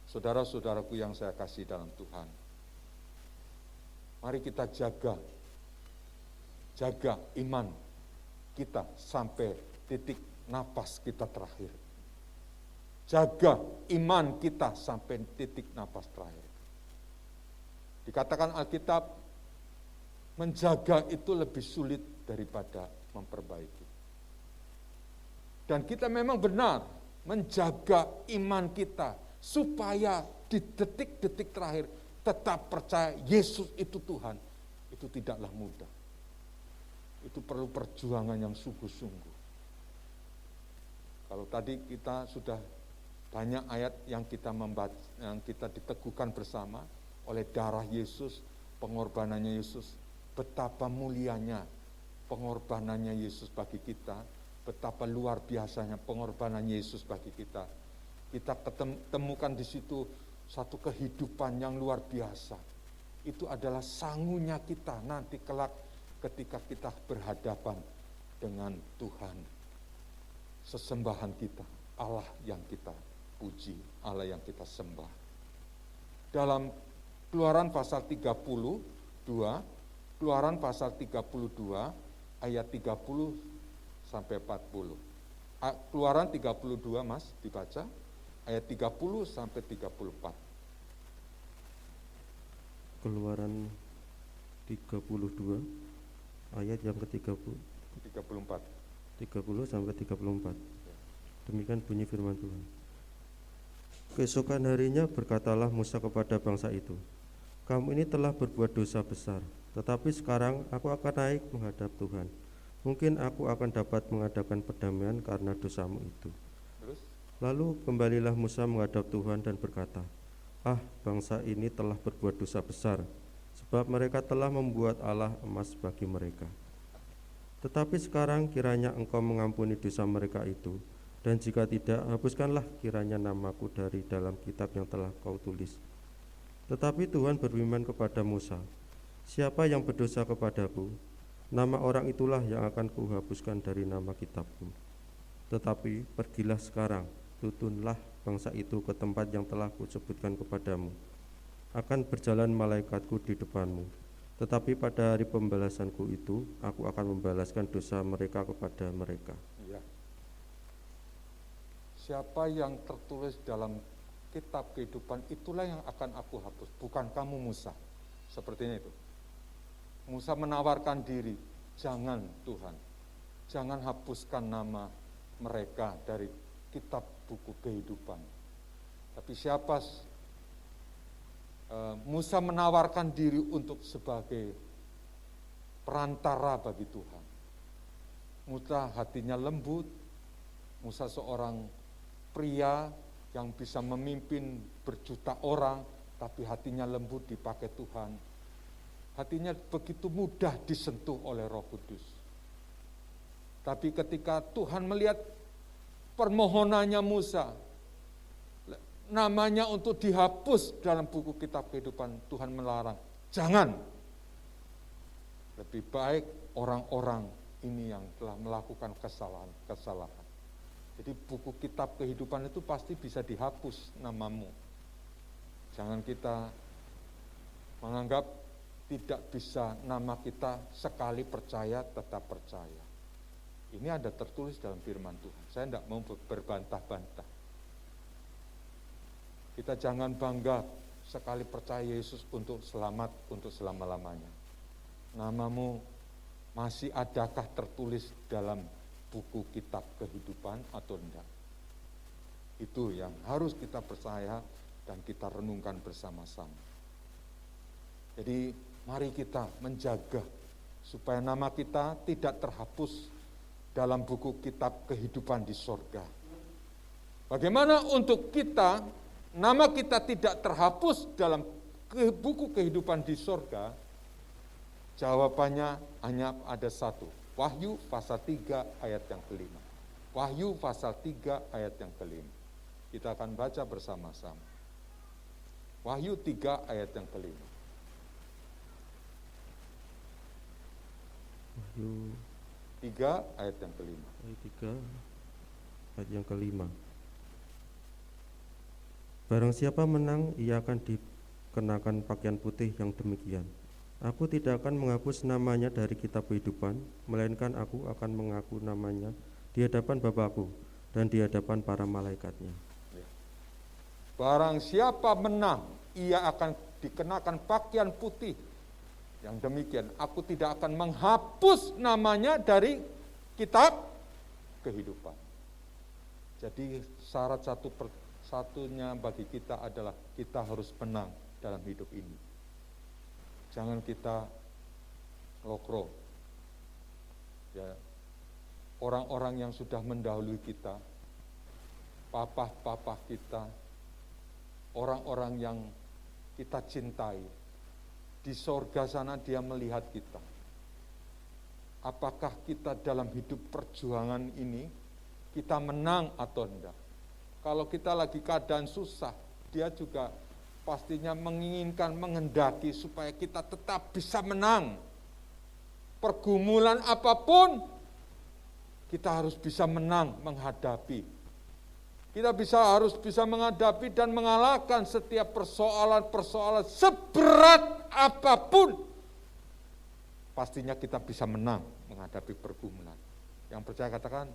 Saudara-saudaraku yang saya kasih dalam Tuhan, mari kita jaga iman kita sampai titik napas kita terakhir. Jaga iman kita sampai titik napas terakhir. Dikatakan Alkitab, menjaga itu lebih sulit daripada memperbaiki. Dan kita memang benar menjaga iman kita supaya di detik-detik terakhir tetap percaya Yesus itu Tuhan. Itu tidaklah mudah. Itu perlu perjuangan yang sungguh-sungguh. Kalau tadi kita sudah banyak ayat yang kita membaca, yang kita diteguhkan bersama oleh darah Yesus, pengorbanannya Yesus, betapa mulianya pengorbanannya Yesus bagi kita, betapa luar biasanya pengorbanan Yesus bagi kita. Kita temukan di situ satu kehidupan yang luar biasa, Itu adalah sangunya kita nanti kelak ketika kita berhadapan dengan Tuhan. Sesembahan kita, Allah yang kita puji, Allah yang kita sembah. Dalam Keluaran pasal 32, Keluaran pasal 32 ayat 30 sampai 40. Keluaran 32 Mas dibaca ayat 30 sampai 34. Keluaran 32 ayat yang ke-30 34. 30 sampai 34. Demikian bunyi firman Tuhan. Keesokan harinya berkatalah Musa kepada bangsa itu, kamu ini telah berbuat dosa besar, tetapi sekarang aku akan naik menghadap Tuhan. Mungkin aku akan dapat mengadakan perdamaian karena dosamu itu. Terus? Lalu kembalilah Musa menghadap Tuhan dan berkata, bangsa ini telah berbuat dosa besar, sebab mereka telah membuat Allah emas bagi mereka. Tetapi sekarang kiranya engkau mengampuni dosa mereka itu, dan jika tidak, hapuskanlah kiranya namaku dari dalam kitab yang telah kau tulis. Tetapi Tuhan berfirman kepada Musa, siapa yang berdosa kepadaku, nama orang itulah yang akan kuhapuskan dari nama kitabku. Tetapi pergilah sekarang, tuntunlah bangsa itu ke tempat yang telah kusebutkan kepadamu. Akan berjalan malaikatku di depanmu, tetapi pada hari pembalasanku itu, aku akan membalaskan dosa mereka kepada mereka. Ya. Siapa yang tertulis dalam kitab kehidupan, itulah yang akan aku hapus, bukan kamu Musa. Sepertinya itu. Musa menawarkan diri, jangan Tuhan, jangan hapuskan nama mereka dari kitab buku kehidupan. Tapi Musa menawarkan diri untuk sebagai perantara bagi Tuhan. Musa hatinya lembut, Musa seorang pria yang bisa memimpin berjuta orang, tapi hatinya lembut dipakai Tuhan. Hatinya begitu mudah disentuh oleh Roh Kudus. Tapi ketika Tuhan melihat permohonannya Musa, namanya untuk dihapus dalam buku kitab kehidupan, Tuhan melarang, jangan. Lebih baik orang-orang ini yang telah melakukan kesalahan. Jadi buku kitab kehidupan itu pasti bisa dihapus namamu. Jangan kita menganggap tidak bisa nama kita sekali percaya tetap percaya. Ini ada tertulis dalam firman Tuhan. Saya tidak mau berbantah-bantah. Kita jangan bangga sekali percaya Yesus untuk selamat, untuk selama-lamanya. Namamu masih adakah tertulis dalam buku kitab kehidupan atau tidak? Itu yang harus kita percaya dan kita renungkan bersama-sama. Jadi mari kita menjaga supaya nama kita tidak terhapus dalam buku kitab kehidupan di sorga. Bagaimana untuk kita, nama kita tidak terhapus dalam buku kehidupan di sorga? Jawabannya hanya ada satu. Wahyu pasal 3 ayat yang kelima. Wahyu pasal 3 ayat yang kelima. Kita akan baca bersama-sama. Wahyu 3 ayat yang kelima. Wahyu 3 ayat yang kelima. ayat 3 ayat yang kelima. Barang siapa menang, ia akan dikenakan pakaian putih yang demikian. Aku tidak akan menghapus namanya dari kitab kehidupan, melainkan aku akan mengaku namanya di hadapan Bapakku dan di hadapan para malaikatnya. Barang siapa menang, ia akan dikenakan pakaian putih yang demikian. Aku tidak akan menghapus namanya dari kitab kehidupan. Jadi syarat satunya bagi kita adalah kita harus menang dalam hidup ini. Jangan kita lokro. Ya, orang-orang yang sudah mendahului kita, papa kita, orang-orang yang kita cintai, di sorga sana dia melihat kita. Apakah kita dalam hidup perjuangan ini, kita menang atau enggak? Kalau kita lagi keadaan susah, dia juga pastinya menginginkan, menghendaki supaya kita tetap bisa menang. Pergumulan apapun, kita harus bisa menang menghadapi. Kita harus bisa menghadapi dan mengalahkan setiap persoalan-persoalan seberat apapun. Pastinya kita bisa menang menghadapi pergumulan. Yang percaya katakan,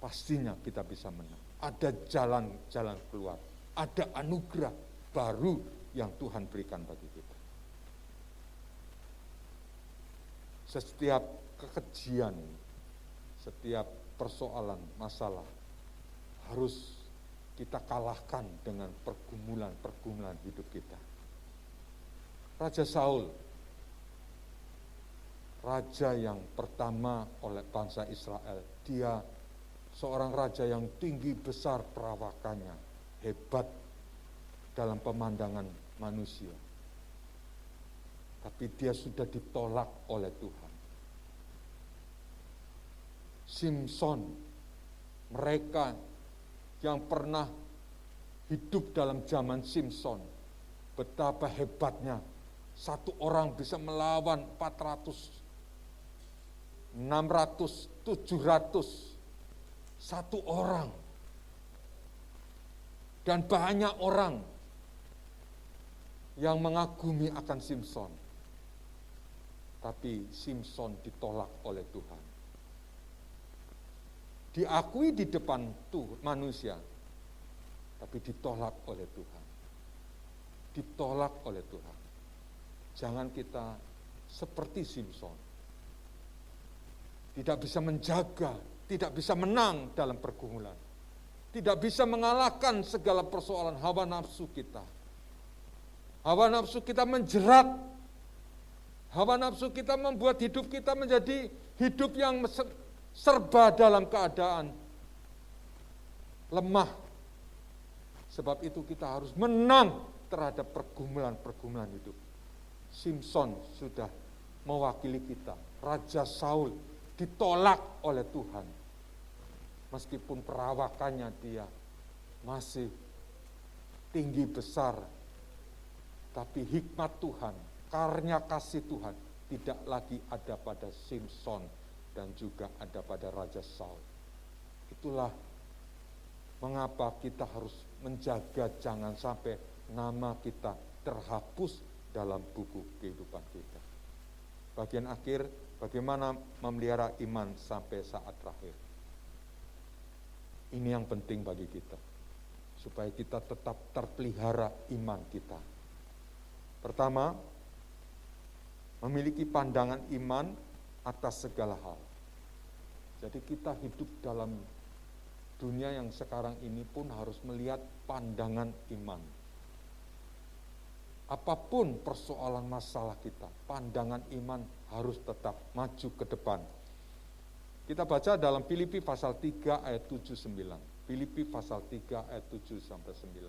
pastinya kita bisa menang. Ada jalan-jalan keluar, ada anugerah baru yang Tuhan berikan bagi kita. Setiap kekejian, setiap persoalan, masalah harus kita kalahkan dengan pergumulan-pergumulan hidup kita. Raja Saul, raja yang pertama oleh bangsa Israel, dia seorang raja yang tinggi besar perawakannya, hebat dalam pemandangan manusia. Tapi dia sudah ditolak oleh Tuhan. Simson, mereka yang pernah hidup dalam zaman Simson, betapa hebatnya satu orang bisa melawan 400, 600, 700, satu orang. Dan banyak orang yang mengagumi akan Simson. Tapi Simson ditolak oleh Tuhan. Diakui di depan manusia, tapi ditolak oleh Tuhan. Ditolak oleh Tuhan. Jangan kita seperti Simson. Tidak bisa menjaga, tidak bisa menang dalam pergumulan. Tidak bisa mengalahkan segala persoalan hawa nafsu kita. Hawa nafsu kita menjerat. Hawa nafsu kita membuat hidup kita menjadi hidup yang serba dalam keadaan lemah. Sebab itu kita harus menang terhadap pergumulan-pergumulan hidup. Simson sudah mewakili kita. Raja Saul ditolak oleh Tuhan. Meskipun perawakannya dia masih tinggi besar, tapi hikmat Tuhan, karya kasih Tuhan tidak lagi ada pada Simson dan juga ada pada Raja Saul. Itulah mengapa kita harus menjaga jangan sampai nama kita terhapus dalam buku kehidupan kita. Bagian akhir, bagaimana memelihara iman sampai saat terakhir. Ini yang penting bagi kita, supaya kita tetap terpelihara iman kita. Pertama, memiliki pandangan iman atas segala hal. Jadi kita hidup dalam dunia yang sekarang ini pun harus melihat pandangan iman. Apapun persoalan masalah kita, pandangan iman harus tetap maju ke depan. Kita baca dalam Filipi pasal 3 ayat 7-9. Filipi pasal 3 ayat 7-9.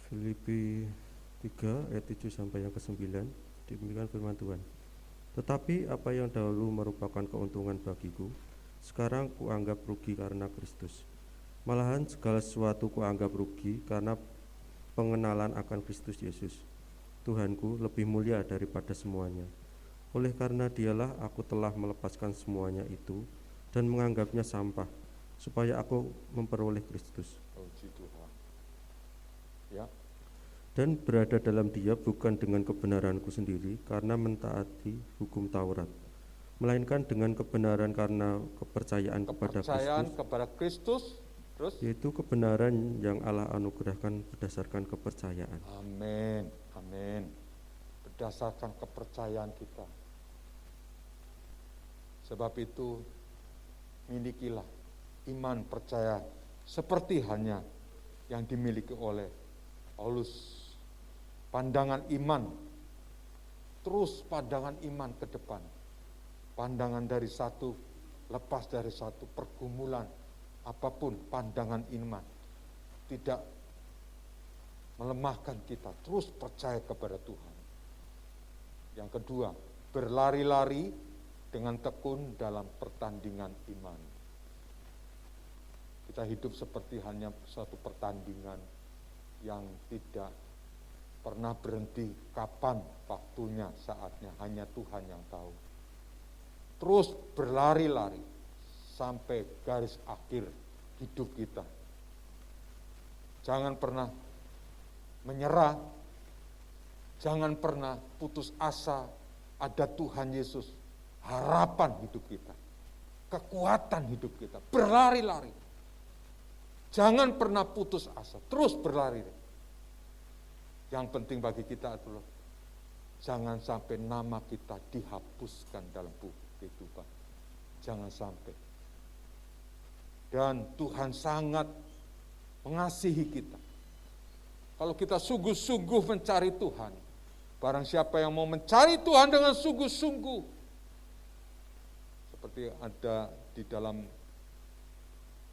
Filipi 3 ayat 7 sampai yang ke-9, demikian firman Tuhan. Tetapi apa yang dahulu merupakan keuntungan bagiku, sekarang kuanggap rugi karena Kristus. Malahan segala sesuatu kuanggap rugi karena pengenalan akan Kristus Yesus, Tuhanku, lebih mulia daripada semuanya. Oleh karena dialah aku telah melepaskan semuanya itu dan menganggapnya sampah, supaya aku memperoleh Kristus. Puji Tuhan. Ya. Dan berada dalam dia bukan dengan kebenaranku sendiri karena mentaati hukum Taurat, melainkan dengan kebenaran karena kepercayaan kepada Kristus, terus yaitu kebenaran yang Allah anugerahkan berdasarkan kepercayaan. amin, amin. Berdasarkan kepercayaan kita. Sebab itu milikilah iman percaya seperti halnya yang dimiliki oleh Paulus. Pandangan iman, terus pandangan iman ke depan. Pandangan dari satu, lepas dari satu pergumulan, apapun pandangan iman. Tidak melemahkan kita, terus percaya kepada Tuhan. Yang kedua, berlari-lari dengan tekun dalam pertandingan iman. Kita hidup seperti hanya suatu pertandingan yang tidak pernah berhenti. Kapan waktunya, saatnya, hanya Tuhan yang tahu. Terus berlari-lari sampai garis akhir hidup kita. Jangan pernah menyerah, jangan pernah putus asa. Ada Tuhan Yesus, harapan hidup kita, kekuatan hidup kita, berlari-lari. Jangan pernah putus asa, terus berlari. Yang penting bagi kita adalah jangan sampai nama kita dihapuskan dalam buku kehidupan. Jangan sampai. Dan Tuhan sangat mengasihi kita. Kalau kita sungguh-sungguh mencari Tuhan, barang siapa yang mau mencari Tuhan dengan sungguh-sungguh, seperti ada di dalam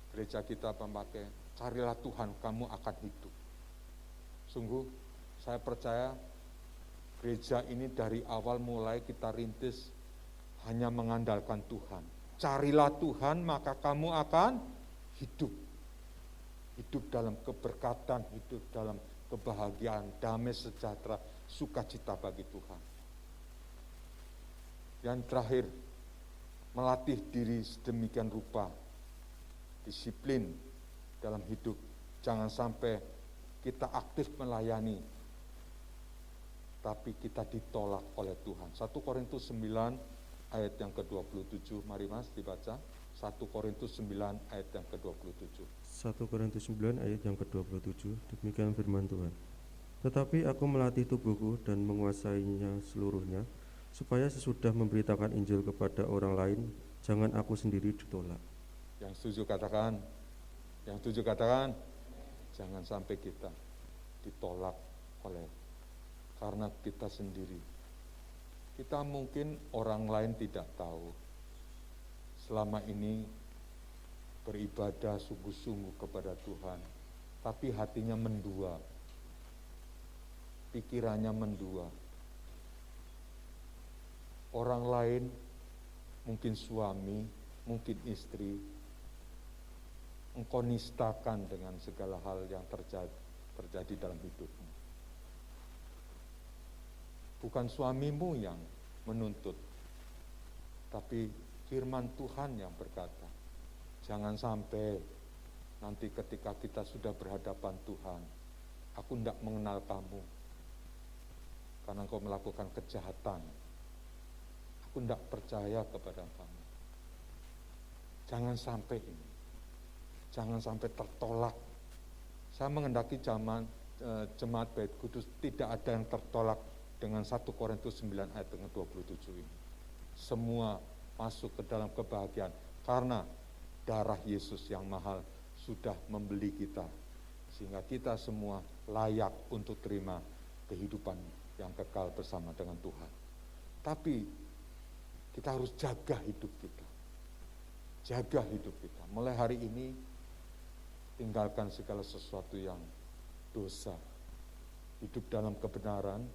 gereja kita memakai, carilah Tuhan, kamu akan hidup. Sungguh, saya percaya gereja ini dari awal mulai kita rintis hanya mengandalkan Tuhan. Carilah Tuhan, maka kamu akan hidup. Hidup dalam keberkatan, hidup dalam kebahagiaan, damai sejahtera, sukacita bagi Tuhan. Yang terakhir, melatih diri sedemikian rupa, disiplin dalam hidup. Jangan sampai kita aktif melayani, tapi kita ditolak oleh Tuhan. 1 Korintus 9 ayat yang ke-27, mari Mas dibaca. 1 Korintus 9 ayat yang ke-27. 1 Korintus 9 ayat yang ke-27, demikian firman Tuhan. Tetapi aku melatih tubuhku dan menguasainya seluruhnya, supaya sesudah memberitakan Injil kepada orang lain, jangan aku sendiri ditolak. Yang setuju katakan, yang setuju katakan, jangan sampai kita ditolak karena kita sendiri. Kita mungkin orang lain tidak tahu, selama ini beribadah sungguh-sungguh kepada Tuhan, tapi hatinya mendua, pikirannya mendua. Orang lain, mungkin suami, mungkin istri, engkau nistakan dengan segala hal yang terjadi dalam hidupmu. Bukan suamimu yang menuntut, tapi firman Tuhan yang berkata, jangan sampai nanti ketika kita sudah berhadapan Tuhan, aku tidak mengenal kamu, karena engkau melakukan kejahatan. Aku tidak percaya kepada kamu. Jangan sampai ini. Jangan sampai tertolak. Saya mengendaki jemaat Bait Kudus tidak ada yang tertolak dengan 1 Korintus 9 ayat 27 ini. Semua masuk ke dalam kebahagiaan karena darah Yesus yang mahal sudah membeli kita, sehingga kita semua layak untuk terima kehidupan yang kekal bersama dengan Tuhan. Tapi kita harus jaga hidup kita. Jaga hidup kita. Mulai hari ini tinggalkan segala sesuatu yang dosa. Hidup dalam kebenaran,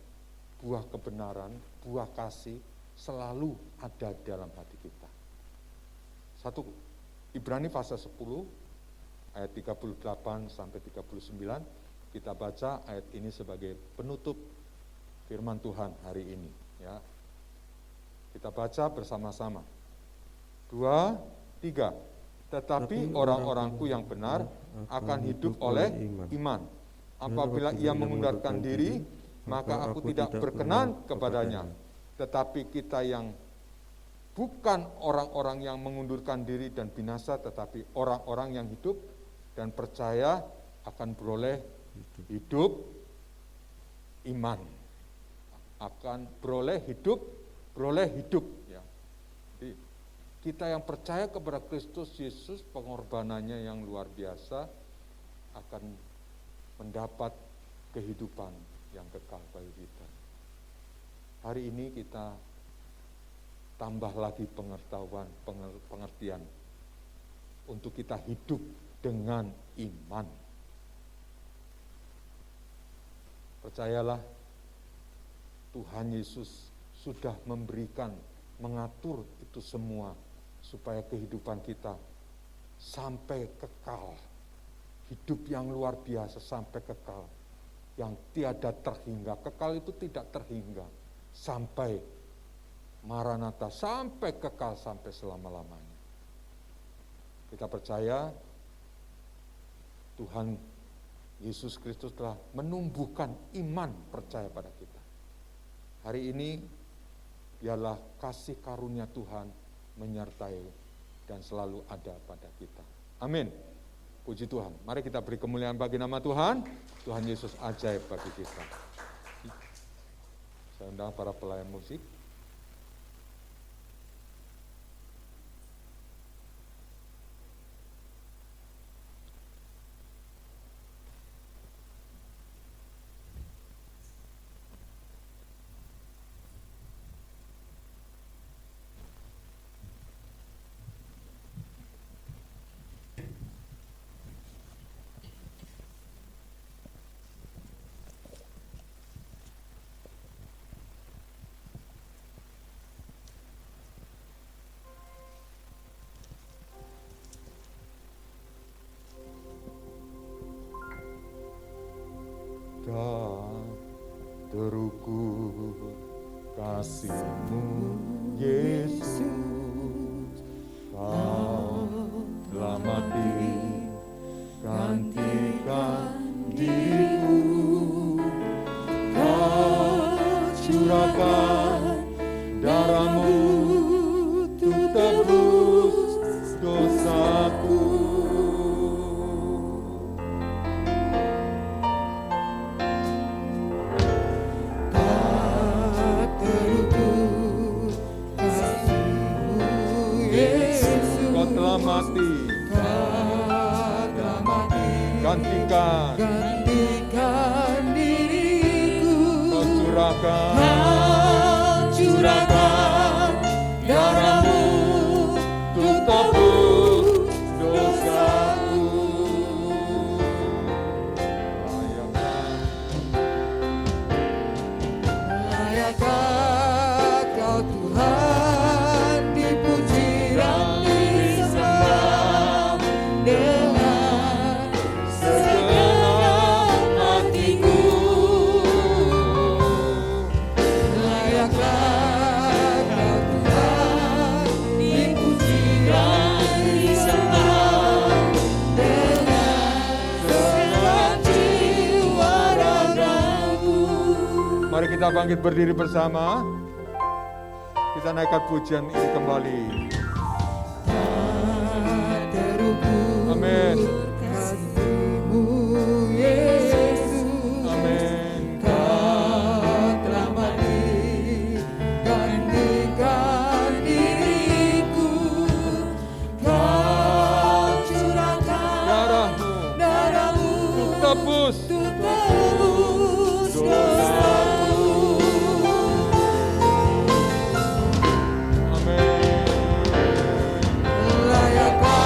buah kasih selalu ada dalam hati kita. 1 Ibrani pasal 10 ayat 38 sampai 39, kita baca ayat ini sebagai penutup firman Tuhan hari ini, ya. Kita baca bersama-sama. 2, 3. Tetapi orang-orangku yang benar akan hidup oleh iman. Apabila ia mengundurkan diri, maka aku tidak berkenan kepadanya. Tetapi kita yang bukan orang-orang yang mengundurkan diri dan binasa, tetapi orang-orang yang hidup dan percaya akan beroleh hidup iman. Akan beroleh hidup ya. Jadi kita yang percaya kepada Kristus Yesus, pengorbanannya yang luar biasa, akan mendapat kehidupan yang kekal bagi kita. Hari ini kita tambah lagi pengertian untuk kita hidup dengan iman. Percayalah, Tuhan Yesus sudah mengatur itu semua supaya kehidupan kita sampai kekal. Hidup yang luar biasa sampai kekal. Yang tiada terhingga. Kekal itu tidak terhingga. Sampai Maranatha, sampai kekal, sampai selama-lamanya. Kita percaya Tuhan Yesus Kristus telah menumbuhkan iman percaya pada kita. Hari ini biarlah kasih karunia Tuhan menyertai dan selalu ada pada kita. Amin. Puji Tuhan. Mari kita beri kemuliaan bagi nama Tuhan. Tuhan Yesus ajaib bagi kita. Saya undang para pelayan musik. Dan terukur kasih-Mu Yesus, Kau telah mati gantikan diriku, Kau curahkan darah-Mu untuk tebus dosaku. Mati, gantikan diriku, Kau curahkan darah-Mu untuk tebus dosaku. Layakkah Kau Tuhan dipuji dan disembah dengan segenap hatiku. Layakkah Kau Tuhan dipuji dan disembah dengan segenap jiwa ragaku. Mari kita bangkit berdiri bersama. Kita naikkan pujian ini kembali. Amin. Kasih-Mu Yesus, Amin. Kau telah mati gantikan diriku, Kau curahkan darah-Mu Untuk tebus dosaku. Amin. Layakkah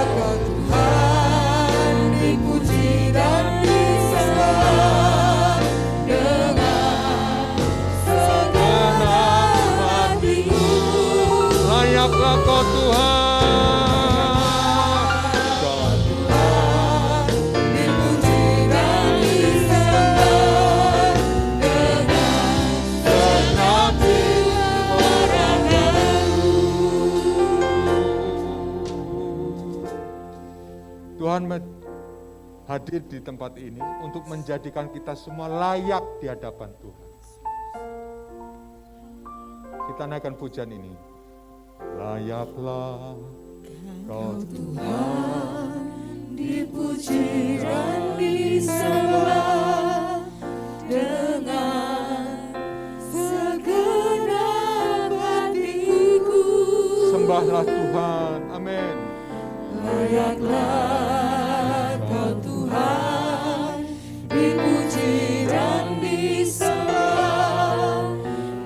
Kau Tuhan dipuji dan disembah dengan segenap hatiku. Layaklah Kau Tuhan. Dipuji dan disembah dengan segenap jiwa ragaku. Tuhan hadir di tempat ini untuk menjadikan kita semua layak di hadapan Tuhan. Kita naikkan pujian ini. Layaklah Kau Tuhan dipuji dan disembah dengan segenap hatiku. sembahlah Tuhan. Amin. Layaklah Kau Tuhan dipuji dan disembah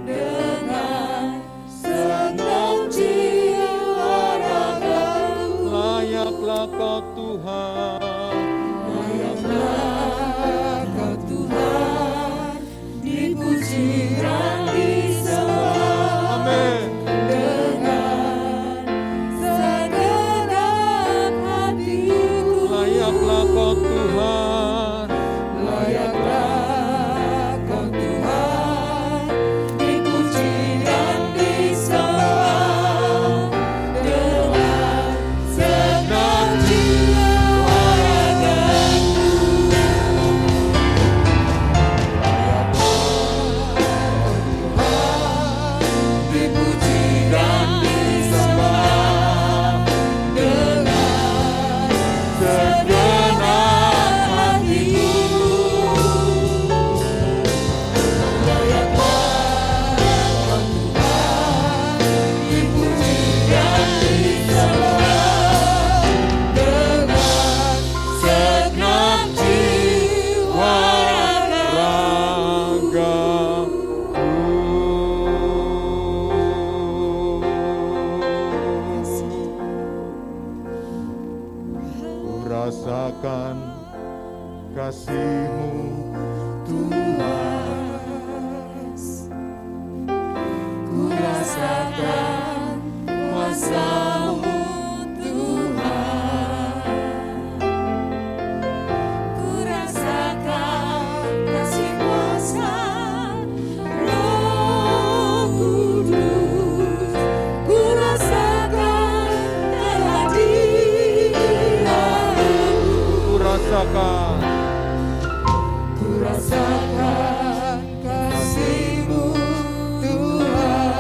dengan segenap jiwa ragaku. Layaklah Kau Tuhan. Layaklah Kau Tuhan dipuji dan disembah Amin. dengan segenap rasakan kasih-Mu Tuhan. Ku rasakan kuasa-Mu Tuhan. Ku rasakan kasih kuasa Roh Kudus. Ku rasakan kehadiran-Mu. Ku rasakan kasih-Mu Tuhan.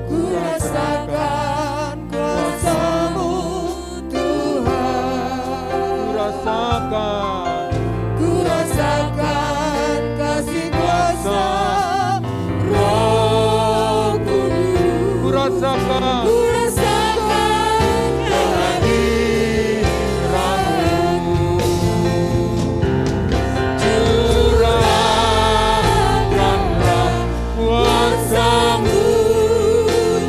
Ku rasakan kuasa-Mu Tuhan. Ku rasakan kasih kuasa Roh Kudus. Ku rasakan Ku rasakan kehadiran-Mu. Curahkanlah kuasa-Mu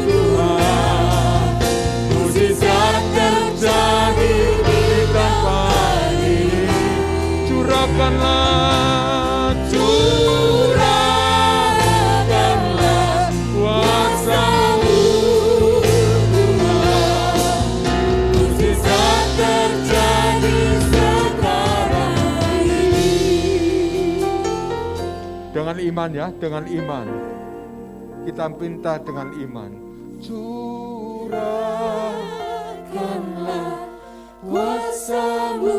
Tuhan. Mukjizat terjadi di tempat ini. curahkanlah Curahkanlah kuasa-Mu Tuhan. Mukjizat terjadi sekarang ini. dengan iman ya, dengan iman. Kita minta dengan iman. Curahkanlah kuasa-Mu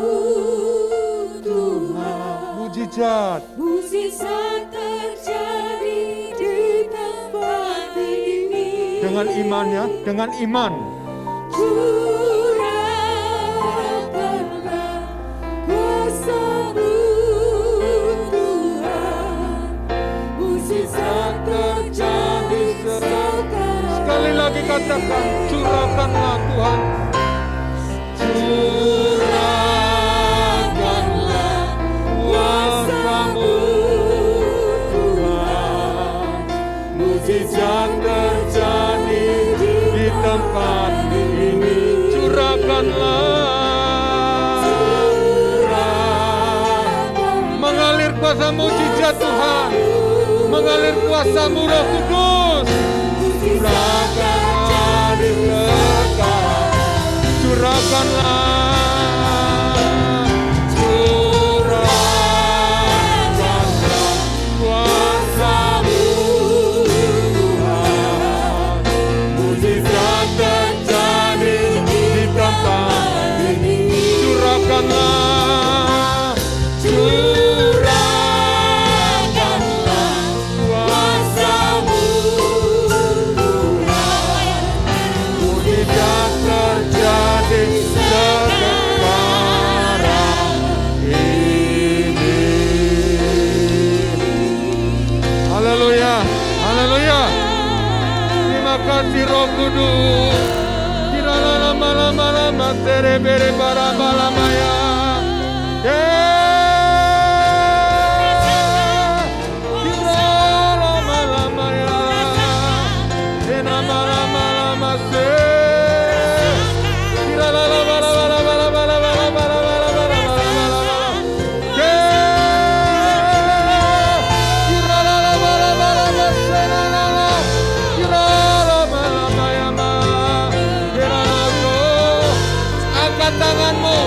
Tuhan. Mujizat Mukjizat terjadi di tempat ini. dengan iman ya, dengan iman. Curahkanlah kuasa-Mu Tuhan. Mukjizat terjadi sekarang. Sekali lagi katakan, curahkanlah Tuhan. Curahkanlah kuasa-Mu Tuhan. Mukjizat terjadi di tempat ini. Curahkanlah. Mengalir kuasa mujizat Tuhan. Mengalir kuasa-Mu Roh Kudus. Curahkanlah di sekarang. Curahkanlah. Curahkanlah kuasa-Mu Tuhan. Mukjizat terjadi di tempat ini. curahkanlah. Curahkanlah kuasa-Mu Tuhan. Mujizat terjadi sekarang ini. Haleluya, haleluya. Terima kasih Roh Kudus. Kirana lama-lama terebere bara-balamaya. Kirana lama-lamaya. Ena lama-lama se. Kirana angkat tanganmu,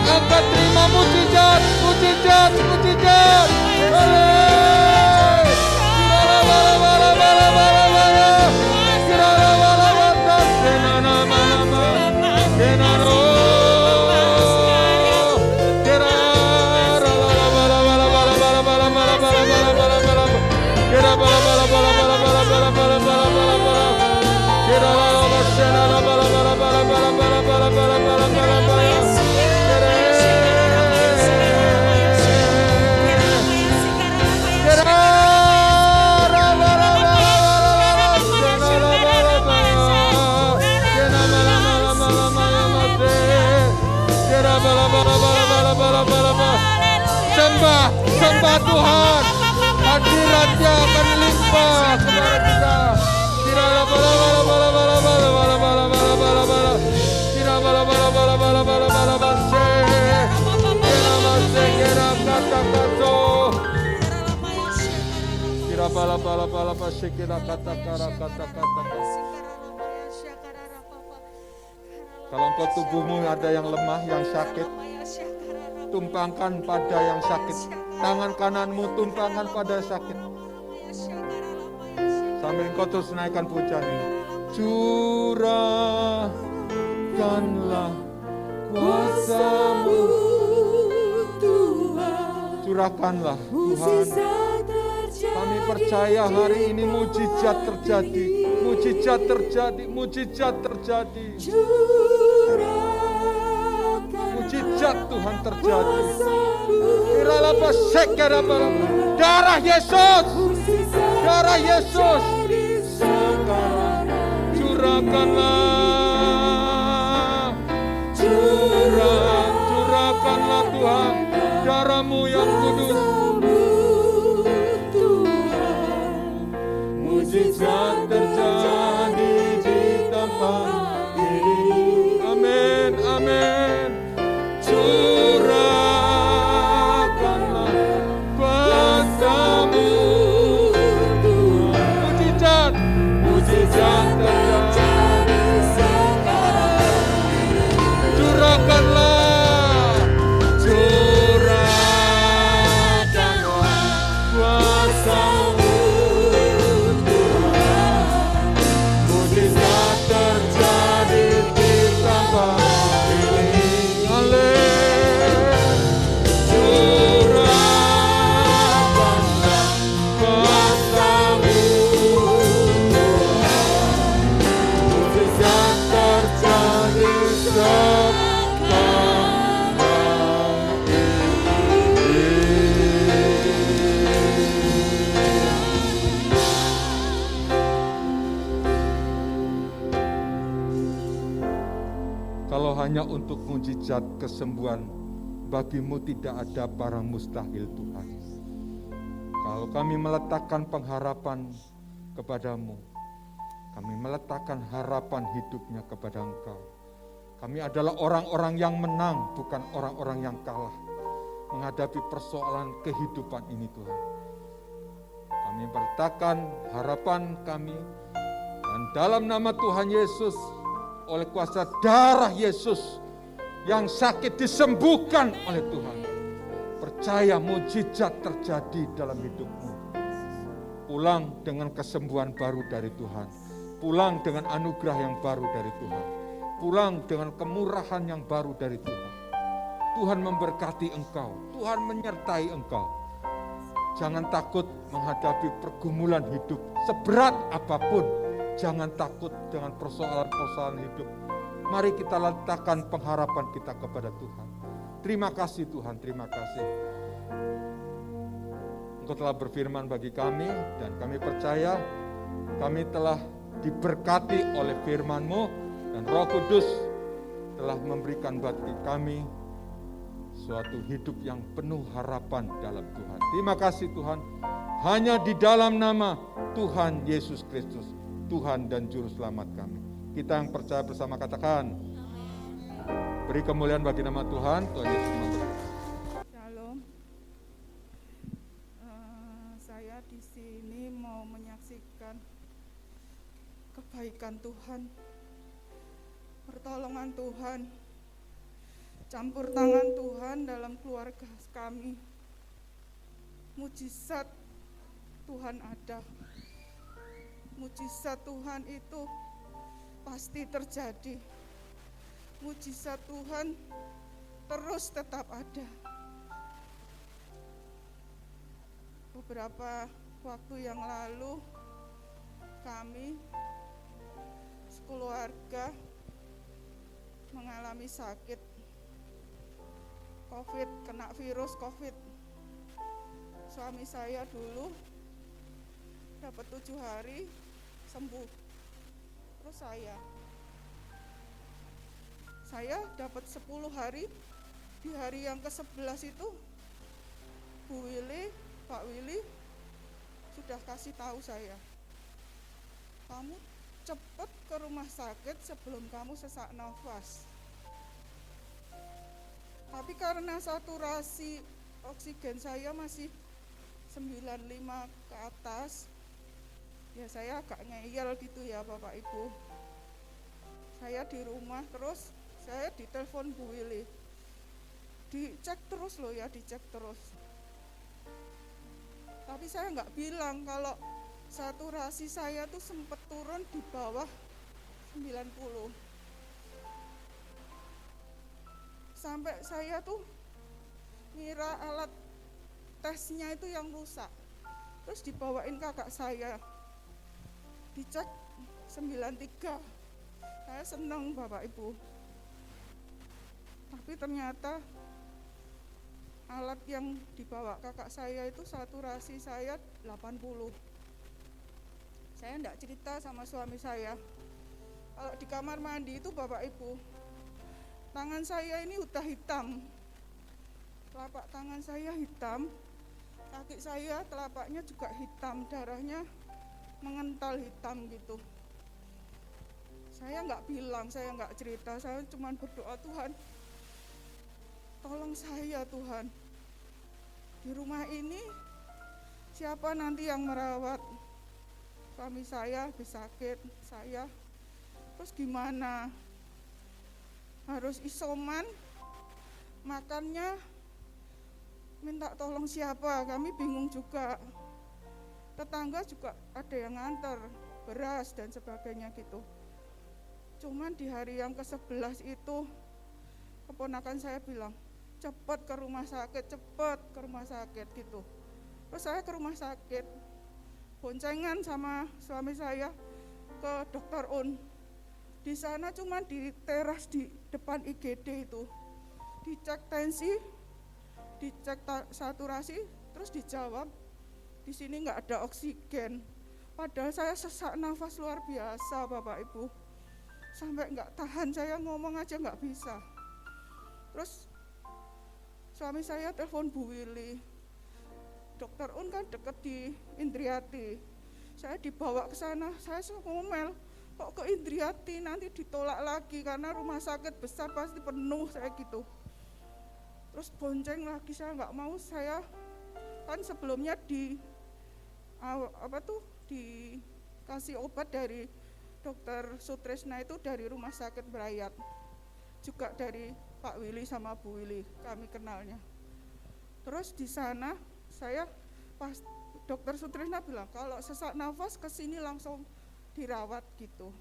angkat terima mujizat, mujizat, mujizat. Haleluya. bala bala bala pasikira kata kara kata kata. Kalau engkau tubuhmu ada yang lemah, yang sakit, tumpangkan pada yang sakit. Tangan kananmu tumpangkan pada sakit. Sambil engkau terus naikkan pujian ini. Curahkanlah kuasa-Mu, Tuhan, curahkanlah Tuhan. mujizat terjadi. Kami percaya hari ini mujizat terjadi, mujizat terjadi, mujizat terjadi. Curahkan Mujizat Tuhan terjadi. kuasa-Mu, Kiralapa sekerapa. Darah Yesus, mujizat darah Yesus. terjadi sekarang. Curahkanlah, curahkanlah Tuhan darah-Mu yang kudus. Mujizat terjadi di tempat ini. Amin, amin. Curahkanlah kuasa-Mu, mujizat, mujizat terjadi. Curahkanlah, curahkanlah kuasa-Mu, mujizat terjadi di tempat ini. Curahkanlah kuasa-Mu, mujizat terjadi sekarang ini. Kalau hanya untuk mujizat kesembuhan, bagimu tidak ada barang mustahil Tuhan. Kalau kami meletakkan pengharapan kepadamu, kami meletakkan harapan hidupnya kepada Engkau. Kami adalah orang-orang yang menang, bukan orang-orang yang kalah menghadapi persoalan kehidupan ini Tuhan. Kami meletakkan harapan kami, dan dalam nama Tuhan Yesus, oleh kuasa darah Yesus, yang sakit disembuhkan oleh Tuhan. Percaya mujizat terjadi dalam hidupmu. Pulang dengan kesembuhan baru dari Tuhan. Pulang dengan anugerah yang baru dari Tuhan. Pulang dengan kemurahan yang baru dari Tuhan. Tuhan memberkati engkau. Tuhan menyertai engkau. Jangan takut menghadapi pergumulan hidup. Seberat apapun, jangan takut dengan persoalan-persoalan hidup. Mari kita letakkan pengharapan kita kepada Tuhan. Terima kasih Tuhan, terima kasih. Engkau telah berfirman bagi kami, dan kami percaya kami telah diberkati oleh firman-Mu, dan Roh Kudus telah memberikan bagi kami suatu hidup yang penuh harapan dalam Tuhan. Terima kasih Tuhan, hanya di dalam nama Tuhan Yesus Kristus, Tuhan dan Juru Selamat kami. Kita yang percaya bersama katakan, beri kemuliaan bagi nama Tuhan, Tuhan Yesus memberkati. Shalom. Saya di sini mau menyaksikan kebaikan Tuhan, pertolongan Tuhan, campur tangan Tuhan dalam keluarga kami. Mujizat Tuhan ada. Mujizat Tuhan itu pasti terjadi. Mujizat Tuhan terus tetap ada. Beberapa waktu yang lalu kami sekeluarga mengalami sakit COVID, kena virus COVID. Suami saya dulu dapat 7 hari sembuh. Terus saya dapat 10 hari. Di hari yang ke-11 itu Pak Willy sudah kasih tahu saya, kamu cepat ke rumah sakit sebelum kamu sesak nafas. Tapi karena saturasi oksigen saya masih 95 ke atas, ya saya agak ngeyel gitu ya Bapak Ibu. Saya di rumah terus saya ditelepon Bu Willy, dicek terus loh ya, dicek terus. Tapi saya nggak bilang kalau saturasi saya tuh sempat turun di bawah 90. Sampai saya tuh ngira alat tesnya itu yang rusak. Terus dibawain kakak saya, dicek 93. Saya senang Bapak Ibu. Tapi ternyata alat yang dibawa kakak saya itu saturasi saya 80. Saya enggak cerita sama suami saya. Kalau di kamar mandi itu Bapak Ibu, tangan saya ini udah hitam. Telapak tangan saya hitam, kaki saya telapaknya juga hitam, darahnya mengental hitam gitu. Saya enggak bilang, saya enggak cerita, saya cuma berdoa, Tuhan, tolong saya Tuhan. Di rumah ini siapa nanti yang merawat suami saya habis sakit, saya terus gimana? Harus isoman, makannya minta tolong siapa? Kami bingung juga. Tetangga juga ada yang nganter beras dan sebagainya gitu. Cuman di hari yang ke-11 itu keponakan saya bilang, cepat ke rumah sakit gitu. Terus saya ke rumah sakit, boncengan sama suami saya ke Dokter Un. Di sana cuma di teras di depan IGD itu, dicek tensi, dicek saturasi, terus dijawab di sini nggak ada oksigen. Padahal saya sesak nafas luar biasa Bapak Ibu, sampai nggak tahan, saya ngomong aja nggak bisa. Terus suami saya telepon Bu Willy, Dokter Un kan deket di Indriati, saya dibawa ke sana, saya ngomel, kok ke Indriati, nanti ditolak lagi karena rumah sakit besar pasti penuh, saya gitu. Terus bonceng lagi, saya nggak mau, saya kan sebelumnya dikasih obat dari Dokter Sutrisna itu dari Rumah Sakit Brayat, juga dari Pak Willy sama Bu Willy, kami kenalnya. Terus di sana saya pas Dokter Sutrisna bilang kalau sesak nafas kesini langsung dirawat gitu.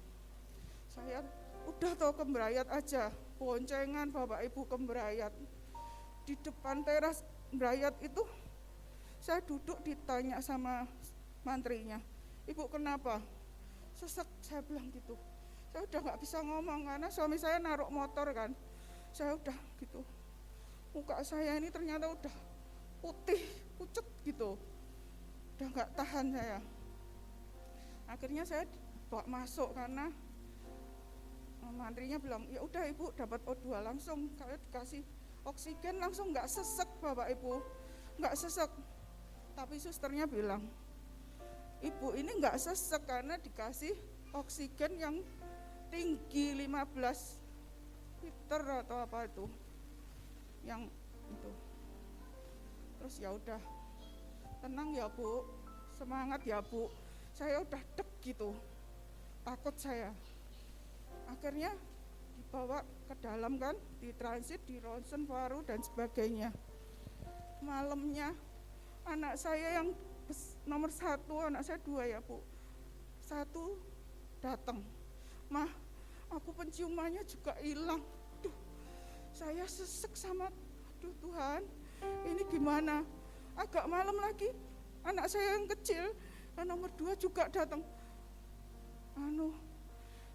Saya udah tahu ke Brayat aja, boncengan Bapak Ibu ke Brayat. Di depan teras Brayat itu saya duduk, ditanya sama mantrinya, Ibu kenapa? Sesek, saya bilang gitu. Saya udah gak bisa ngomong karena suami saya naruh motor kan. Saya udah gitu, muka saya ini ternyata udah putih, pucet gitu, udah gak tahan saya. Akhirnya saya bawa masuk karena mantrinya bilang, ya udah Ibu dapat O2 langsung, kalau dikasih oksigen langsung nggak sesek Bapak Ibu, nggak sesek. Tapi susternya bilang, Ibu ini nggak sesek karena dikasih oksigen yang tinggi 15 liter atau apa itu, yang itu. Terus ya udah, tenang ya Bu, semangat ya Bu. Saya udah deg gitu, takut saya. Akhirnya dibawa ke dalam kan, ditransit di ronsen paru dan sebagainya. Malamnya anak saya yang nomor 1, anak saya 2 ya Bu, 1 datang, Mah aku penciumannya juga hilang. Duh, saya sesek sama, aduh Tuhan, ini gimana? Agak malam lagi anak saya yang kecil, yang nomor 2 juga datang.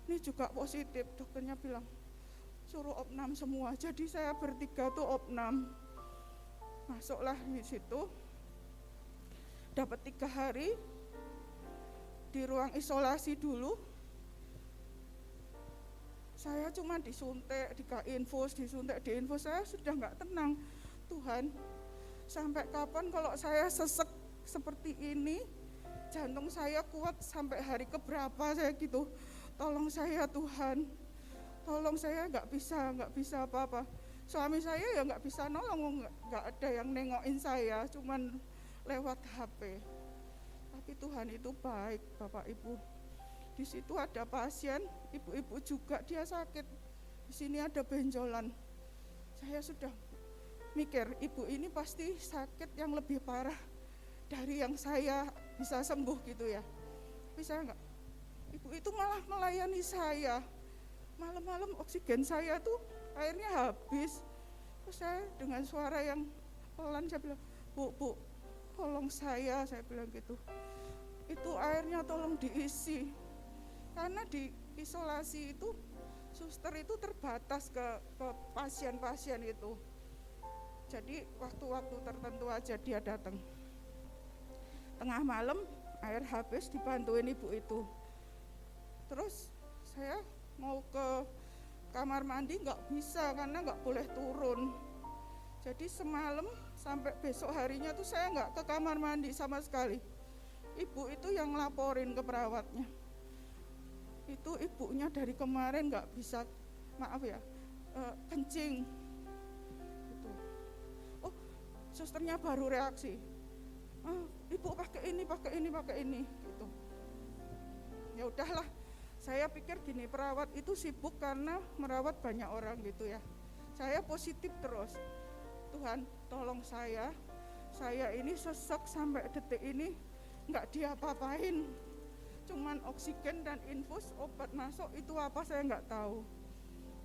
Ini juga positif, dokternya bilang suruh opnam semua. Jadi saya bertiga tuh opnam. Masuklah di situ, dapat 3 hari di ruang isolasi dulu. Saya cuma disuntik, diinfus, saya sudah nggak tenang. Tuhan, sampai kapan kalau saya sesek seperti ini, jantung saya kuat sampai hari keberapa saya gitu. Tolong saya Tuhan, tolong, saya nggak bisa apa-apa. Suami saya ya nggak bisa nolong, nggak ada yang nengokin saya, cuman lewat HP. Tapi Tuhan itu baik, Bapak Ibu. Di situ ada pasien, ibu-ibu juga dia sakit. Di sini ada benjolan. Saya sudah mikir, ibu ini pasti sakit yang lebih parah dari yang saya bisa sembuh gitu ya. Tapi saya enggak. Ibu itu malah melayani saya. Malam-malam oksigen saya tuh airnya habis. Terus saya dengan suara yang pelan saya bilang, Bu, tolong saya bilang gitu. Itu airnya tolong diisi. Karena di isolasi itu suster itu terbatas ke pasien-pasien itu. Jadi waktu-waktu tertentu aja dia datang. Tengah malam air habis dibantuin ibu itu. Terus saya mau ke kamar mandi nggak bisa karena nggak boleh turun. Jadi semalam sampai besok harinya tuh saya nggak ke kamar mandi sama sekali. Ibu itu yang laporin ke perawatnya. Itu ibunya dari kemarin nggak bisa, kencing. Gitu. Oh, susternya baru reaksi. Ibu pakai ini, gitu. Ya udahlah. Saya pikir gini, perawat itu sibuk karena merawat banyak orang gitu ya. Saya positif terus. Tuhan, tolong saya ini sesek sampai detik ini nggak diapa-apain. Cuman oksigen dan infus, obat masuk itu apa saya nggak tahu.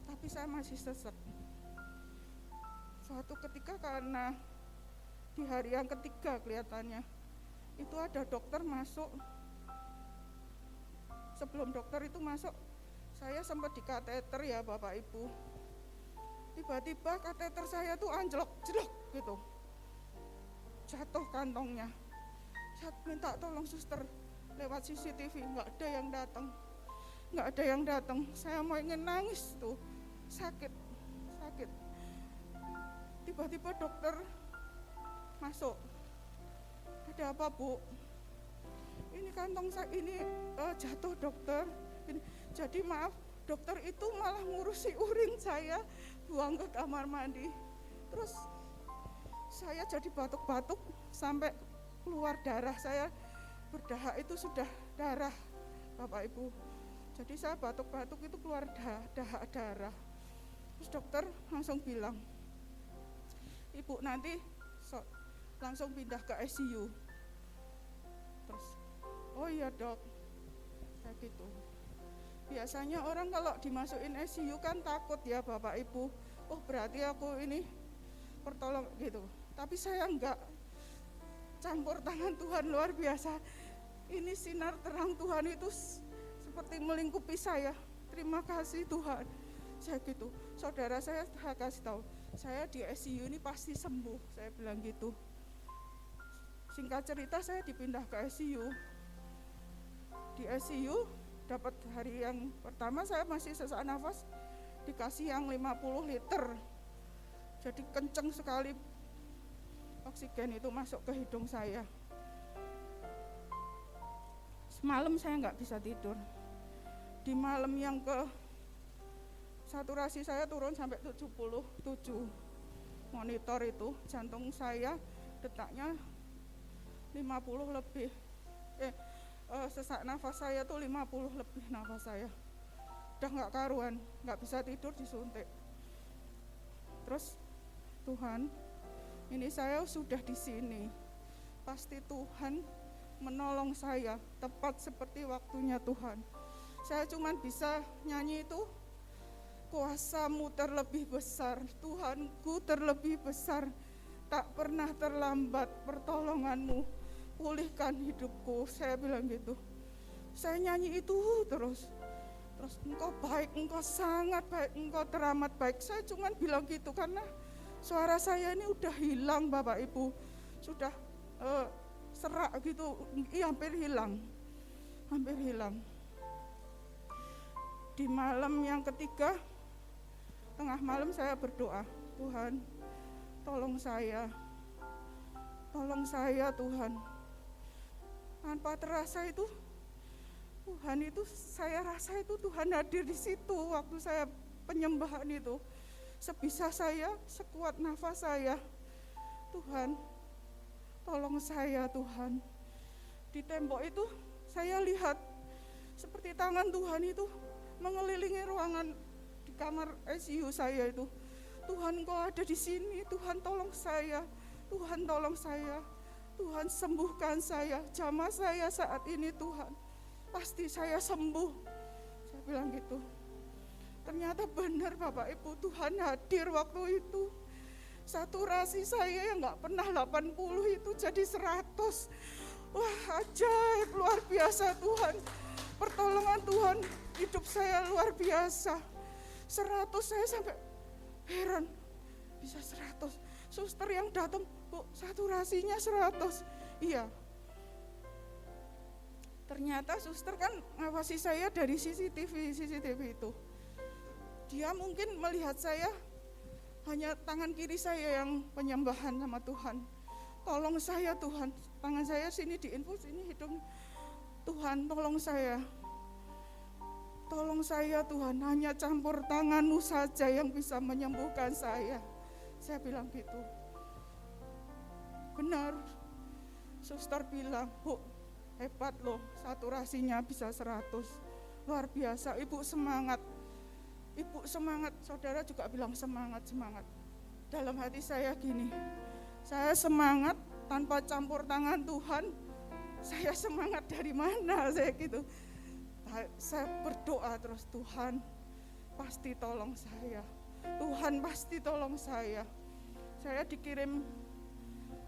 Tapi saya masih sesek. Suatu ketika karena di hari yang ketiga kelihatannya, itu ada dokter masuk. Sebelum dokter itu masuk, saya sempat di kateter ya Bapak Ibu. Tiba-tiba kateter saya tuh anjlok, jedok gitu. Jatuh kantongnya. Saya minta tolong suster lewat CCTV, nggak ada yang datang. Saya mau ingin nangis tuh, sakit. Tiba-tiba dokter masuk. Ada apa, Bu? Ini kantong saya ini jatuh dokter. Jadi maaf, dokter itu malah ngurusi urin saya, buang ke kamar mandi. Terus saya jadi batuk-batuk sampai keluar darah. Saya berdahak itu sudah darah, Bapak Ibu. Jadi saya batuk-batuk itu keluar dahak darah. Terus dokter langsung bilang, Ibu nanti langsung pindah ke ICU. Terus, oh iya dok, kayak gitu. Biasanya orang kalau dimasukin ICU kan takut ya Bapak Ibu. Oh berarti aku ini pertolong gitu. Tapi saya enggak, campur tangan Tuhan luar biasa. Ini sinar terang Tuhan itu seperti melingkupi saya. Terima kasih Tuhan. Saya gitu. Saudara saya kasih tahu, saya di ICU ini pasti sembuh. Saya bilang gitu. Singkat cerita saya dipindah ke ICU. Di ICU dapat hari yang pertama saya masih sesak nafas, dikasih yang 50 liter. Jadi kenceng sekali oksigen itu masuk ke hidung saya. Semalam saya nggak bisa tidur. Di malam yang ke saturasi saya turun sampai 77. Monitor itu jantung saya detaknya 50 lebih. Sesak nafas saya tuh 50 lebih nafas saya. Udah nggak karuan, nggak bisa tidur disuntik. Terus Tuhan, ini saya sudah di sini. Pasti Tuhan menolong saya tepat seperti waktunya Tuhan. Saya cuma bisa nyanyi itu, kuasa-Mu terlebih besar, Tuhanku terlebih besar, tak pernah terlambat pertolongan-Mu, pulihkan hidupku. Saya bilang gitu. Saya nyanyi itu terus Engkau baik, Engkau sangat baik, Engkau teramat baik. Saya cuma bilang gitu karena suara saya ini udah hilang Bapak Ibu. Sudah serak gitu, hampir hilang. Di malam yang ketiga, tengah malam saya berdoa, Tuhan tolong saya Tuhan. Tanpa terasa itu Tuhan itu, saya rasa itu Tuhan hadir di situ waktu saya penyembahan itu. Sebisa saya, sekuat nafas saya, Tuhan tolong saya Tuhan. Di tembok itu saya lihat seperti tangan Tuhan itu mengelilingi ruangan di kamar ICU saya itu. Tuhan, Engkau ada di sini, Tuhan tolong saya, Tuhan tolong saya, Tuhan sembuhkan saya, jamah saya saat ini Tuhan, pasti saya sembuh. Saya bilang gitu. Ternyata benar Bapak Ibu, Tuhan hadir waktu itu. Saturasi saya yang gak pernah 80 itu jadi 100. Wah, ajaib, luar biasa Tuhan. Pertolongan Tuhan, hidup saya luar biasa. 100 saya sampai heran, bisa 100. Suster yang datang, Bu, saturasinya 100. Iya. Ternyata suster kan ngawasi saya dari CCTV itu. Dia mungkin melihat saya, hanya tangan kiri saya yang penyembahan sama Tuhan. Tolong saya Tuhan, tangan saya sini diinfus, ini hidung. Tuhan tolong saya. Tolong saya Tuhan, hanya campur tangan-Mu saja yang bisa menyembuhkan saya. Saya bilang gitu. Benar, suster bilang, Bu, hebat loh, saturasinya bisa 100. Luar biasa, Ibu semangat. Ibu semangat, saudara juga bilang semangat. Dalam hati saya gini, saya semangat tanpa campur tangan Tuhan, saya semangat dari mana, saya gitu. Saya berdoa terus, Tuhan pasti tolong saya, Tuhan pasti tolong saya. Saya dikirim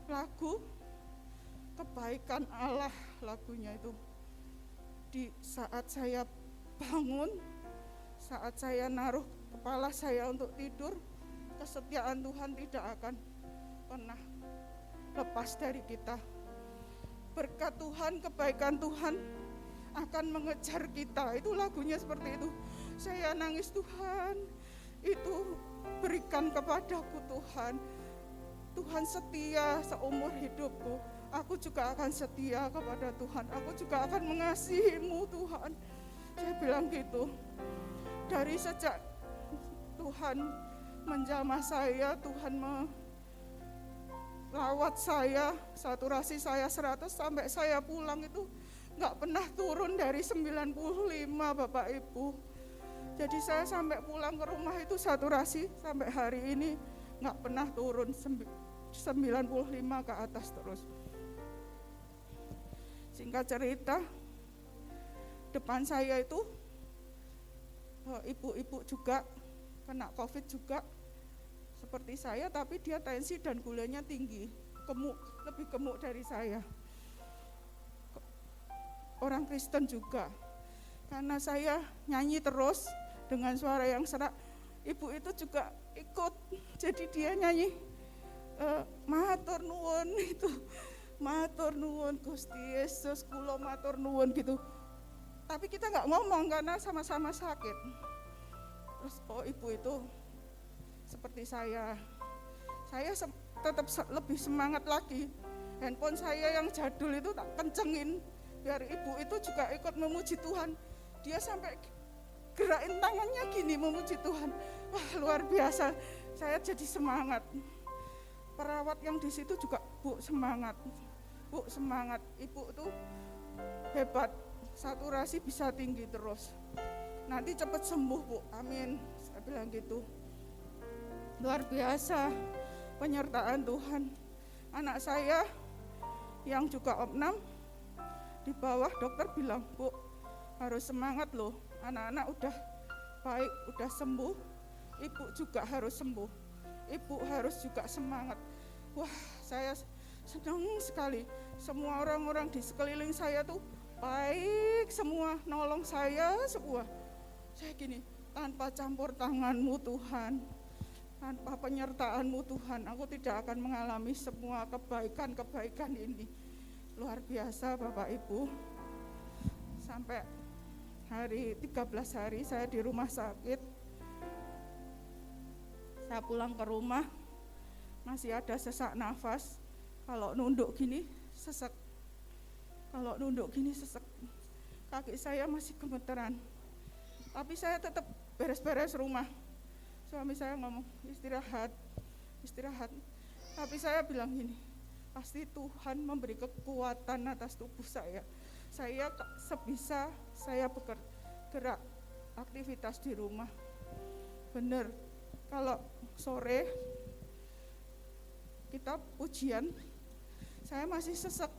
lagu Kebaikan Allah, lagunya itu. Di saat saya bangun, saat saya naruh kepala saya untuk tidur, kesetiaan Tuhan tidak akan pernah lepas dari kita. Berkat Tuhan, kebaikan Tuhan akan mengejar kita. Itu lagunya seperti itu. Saya nangis, Tuhan, itu berikan kepadaku Tuhan. Tuhan setia seumur hidupku. Aku juga akan setia kepada Tuhan. Aku juga akan mengasihi-Mu Tuhan. Saya bilang gitu. Dari sejak Tuhan menjamah saya, Tuhan melawat saya, saturasi saya 100 sampai saya pulang itu nggak pernah turun dari 95 Bapak Ibu. Jadi saya sampai pulang ke rumah itu saturasi sampai hari ini nggak pernah turun 95 ke atas terus. Singkat cerita, depan saya itu ibu-ibu juga kena COVID juga seperti saya, tapi dia tensi dan gulanya tinggi, lebih gemuk dari saya. Orang Kristen juga, karena saya nyanyi terus dengan suara yang serak, ibu itu juga ikut, jadi dia nyanyi matur nuwun itu, matur nuwun Gusti Yesus, kula matur nuwun gitu. Tapi kita nggak ngomong karena sama-sama sakit. Terus ibu itu seperti saya tetap lebih semangat lagi. Handphone saya yang jadul itu tak kencengin, biar ibu itu juga ikut memuji Tuhan. Dia sampai gerakin tangannya gini memuji Tuhan. Wah, luar biasa. Saya jadi semangat. Perawat yang di situ juga, Bu semangat. Bu semangat. Ibu itu hebat. Saturasi bisa tinggi terus. Nanti cepat sembuh, Bu. Amin. Saya bilang gitu. Luar biasa penyertaan Tuhan. Anak saya yang juga opnam di bawah, dokter bilang, Bu, harus semangat loh, anak-anak udah baik, udah sembuh, ibu juga harus sembuh, ibu harus juga semangat. Wah, saya senang sekali, semua orang-orang di sekeliling saya tuh baik semua, nolong saya semua. Saya gini, tanpa campur tangan-Mu Tuhan, tanpa penyertaan-Mu Tuhan, aku tidak akan mengalami semua kebaikan-kebaikan ini. Luar biasa Bapak Ibu. Sampai 13 hari saya di rumah sakit. Saya pulang ke rumah, masih ada sesak nafas. Kalau nunduk gini, sesek. Kalau nunduk gini, sesek. Kaki saya masih gemeteran. Tapi saya tetap beres-beres rumah. Suami saya ngomong, istirahat. Tapi saya bilang gini, pasti Tuhan memberi kekuatan atas tubuh saya. Saya sebisa saya bergerak aktivitas di rumah. Benar, kalau sore kita pujian, saya masih sesek.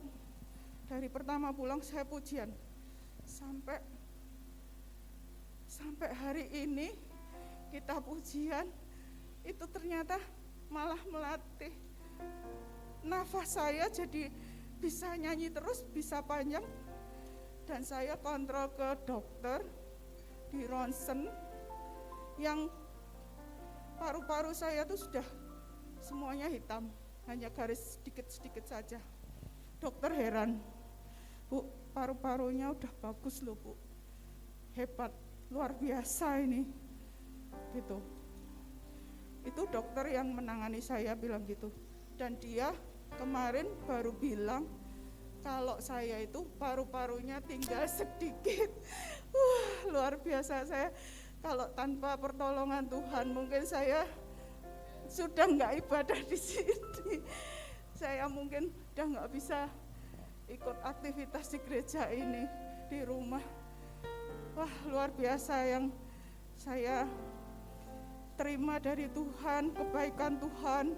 Dari pertama pulang saya pujian sampai hari ini kita pujian itu ternyata malah melatih nafas saya, jadi bisa nyanyi terus, bisa panjang. Dan saya kontrol ke dokter di ronsen, yang paru-paru saya tuh sudah semuanya hitam, hanya garis sedikit-sedikit saja. Dokter heran, Bu, paru-parunya udah bagus loh Bu, hebat, luar biasa ini, gitu. Itu dokter yang menangani saya bilang gitu. Dan dia kemarin baru bilang kalau saya itu paru-parunya tinggal sedikit. Luar biasa. Saya kalau tanpa pertolongan Tuhan mungkin saya sudah nggak ibadah di sini. Saya mungkin udah nggak bisa ikut aktivitas di gereja ini, di rumah. Wah, luar biasa yang saya terima dari Tuhan, kebaikan Tuhan,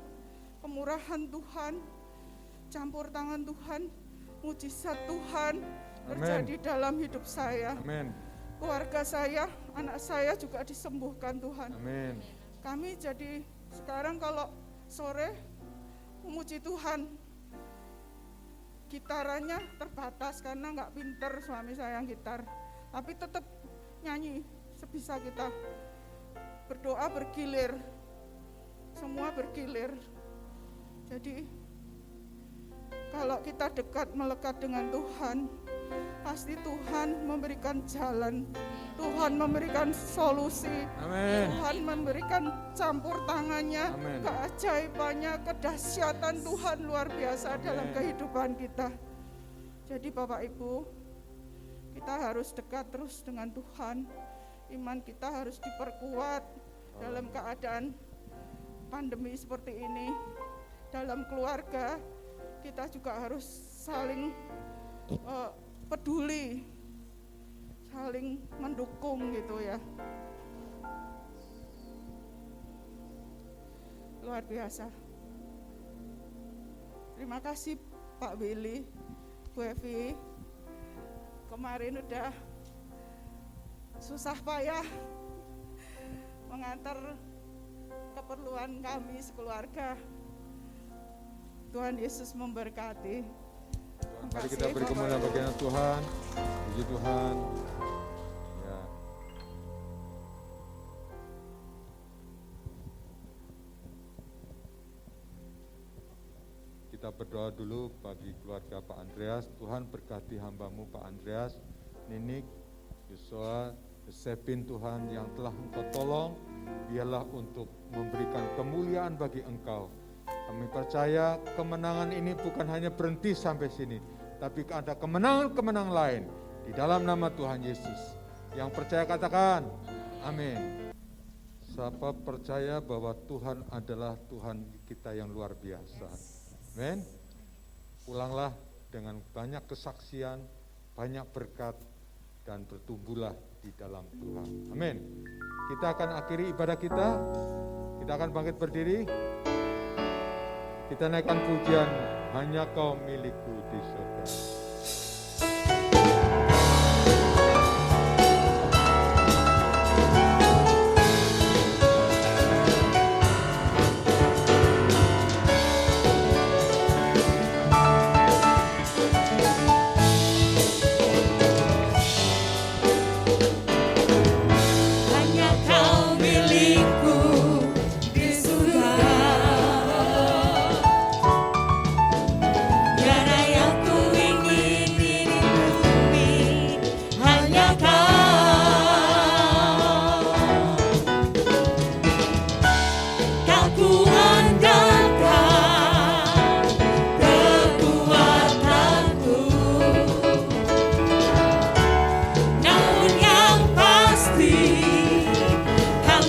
kemurahan Tuhan, campur tangan Tuhan, mujizat Tuhan terjadi dalam hidup saya. Amin. Keluarga saya, anak saya juga disembuhkan Tuhan. Amin. Kami jadi sekarang kalau sore memuji Tuhan, gitarannya terbatas karena nggak pinter suami saya yang gitar, tapi tetap nyanyi sebisa kita. Berdoa bergilir, semua bergilir. Jadi kalau kita dekat melekat dengan Tuhan, pasti Tuhan memberikan jalan, Tuhan memberikan solusi, Amin. Tuhan memberikan campur tangannya, Amin. keajaibannya, kedahsyatan Tuhan luar biasa dalam kehidupan kita. Jadi Bapak Ibu, kita harus dekat terus dengan Tuhan. Iman kita harus diperkuat dalam keadaan pandemi seperti ini. Dalam keluarga kita juga harus saling peduli, saling mendukung gitu ya. Luar biasa. Terima kasih Pak Willy, Bu Evi. Kemarin udah susah payah mengantar keperluan kami sekeluarga. Tuhan Yesus memberkati. Mari kita beri kemuliaan bagi Tuhan. Puji Tuhan. Ya. Kita berdoa dulu bagi keluarga Pak Andreas. Tuhan berkati hamba-Mu Pak Andreas, Ninik, Yosua, Sepin Tuhan yang telah Engkau tolong, biarlah untuk memberikan kemuliaan bagi Engkau. Kami percaya kemenangan ini bukan hanya berhenti sampai sini, tapi ada kemenangan-kemenangan lain di dalam nama Tuhan Yesus. Yang percaya katakan, amin. Siapa percaya bahwa Tuhan adalah Tuhan kita yang luar biasa. Amin. Pulanglah dengan banyak kesaksian, banyak berkat, dan bertumbuhlah di dalam Tuhan. Amin. Kita akan akhiri ibadah kita. Kita akan bangkit berdiri. Kita naikkan pujian, hanya Kau milikku di surga. Hanya Kau milikku di surga. Tiada yang ku ingin di bumi, hanya Kau. Kau ku andalkan kekuatanku. Namun yang pasti Kau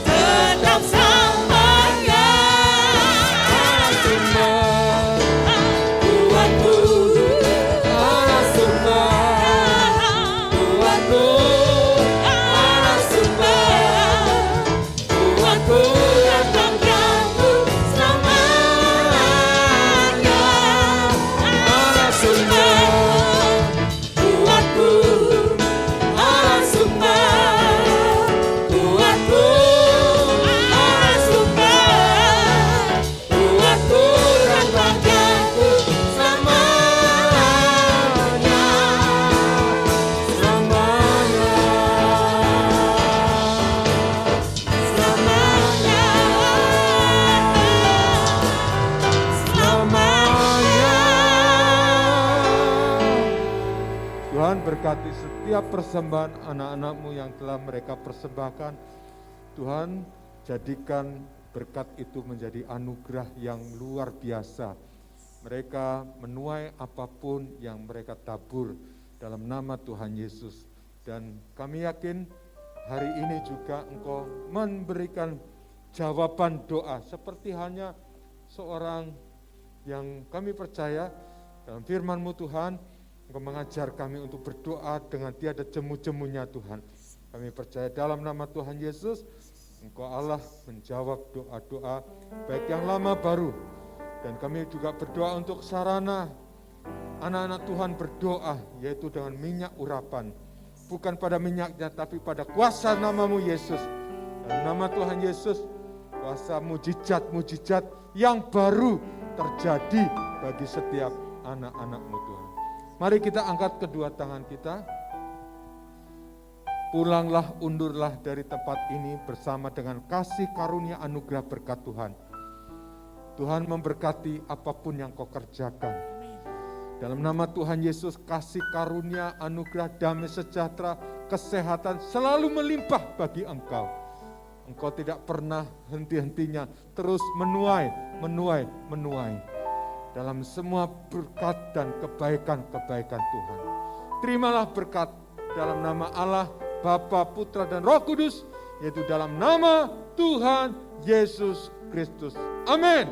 berkati setiap persembahan anak-anak-Mu yang telah mereka persembahkan. Tuhan, jadikan berkat itu menjadi anugerah yang luar biasa. Mereka menuai apapun yang mereka tabur dalam nama Tuhan Yesus. Dan kami yakin hari ini juga Engkau memberikan jawaban doa seperti hanya seorang yang kami percaya dalam firman-Mu Tuhan. Engkau mengajar kami untuk berdoa dengan tiada jemu-jemunya Tuhan. Kami percaya dalam nama Tuhan Yesus, Engkau Allah menjawab doa-doa baik yang lama baru. Dan kami juga berdoa untuk sarana anak-anak Tuhan berdoa, yaitu dengan minyak urapan. Bukan pada minyaknya, tapi pada kuasa nama-Mu Yesus. Dalam nama Tuhan Yesus, kuasa mujizat-mujizat yang baru terjadi bagi setiap anak-anak-Mu Tuhan. Mari kita angkat kedua tangan kita. Pulanglah, undurlah dari tempat ini bersama dengan kasih karunia anugerah berkat Tuhan. Tuhan memberkati apapun yang kau kerjakan. Dalam nama Tuhan Yesus, kasih karunia, anugerah, damai sejahtera, kesehatan selalu melimpah bagi engkau. Engkau tidak pernah henti-hentinya, terus menuai. Dalam semua berkat dan kebaikan-kebaikan Tuhan. Terimalah berkat dalam nama Allah, Bapa, Putra, dan Roh Kudus, yaitu dalam nama Tuhan Yesus Kristus. Amin.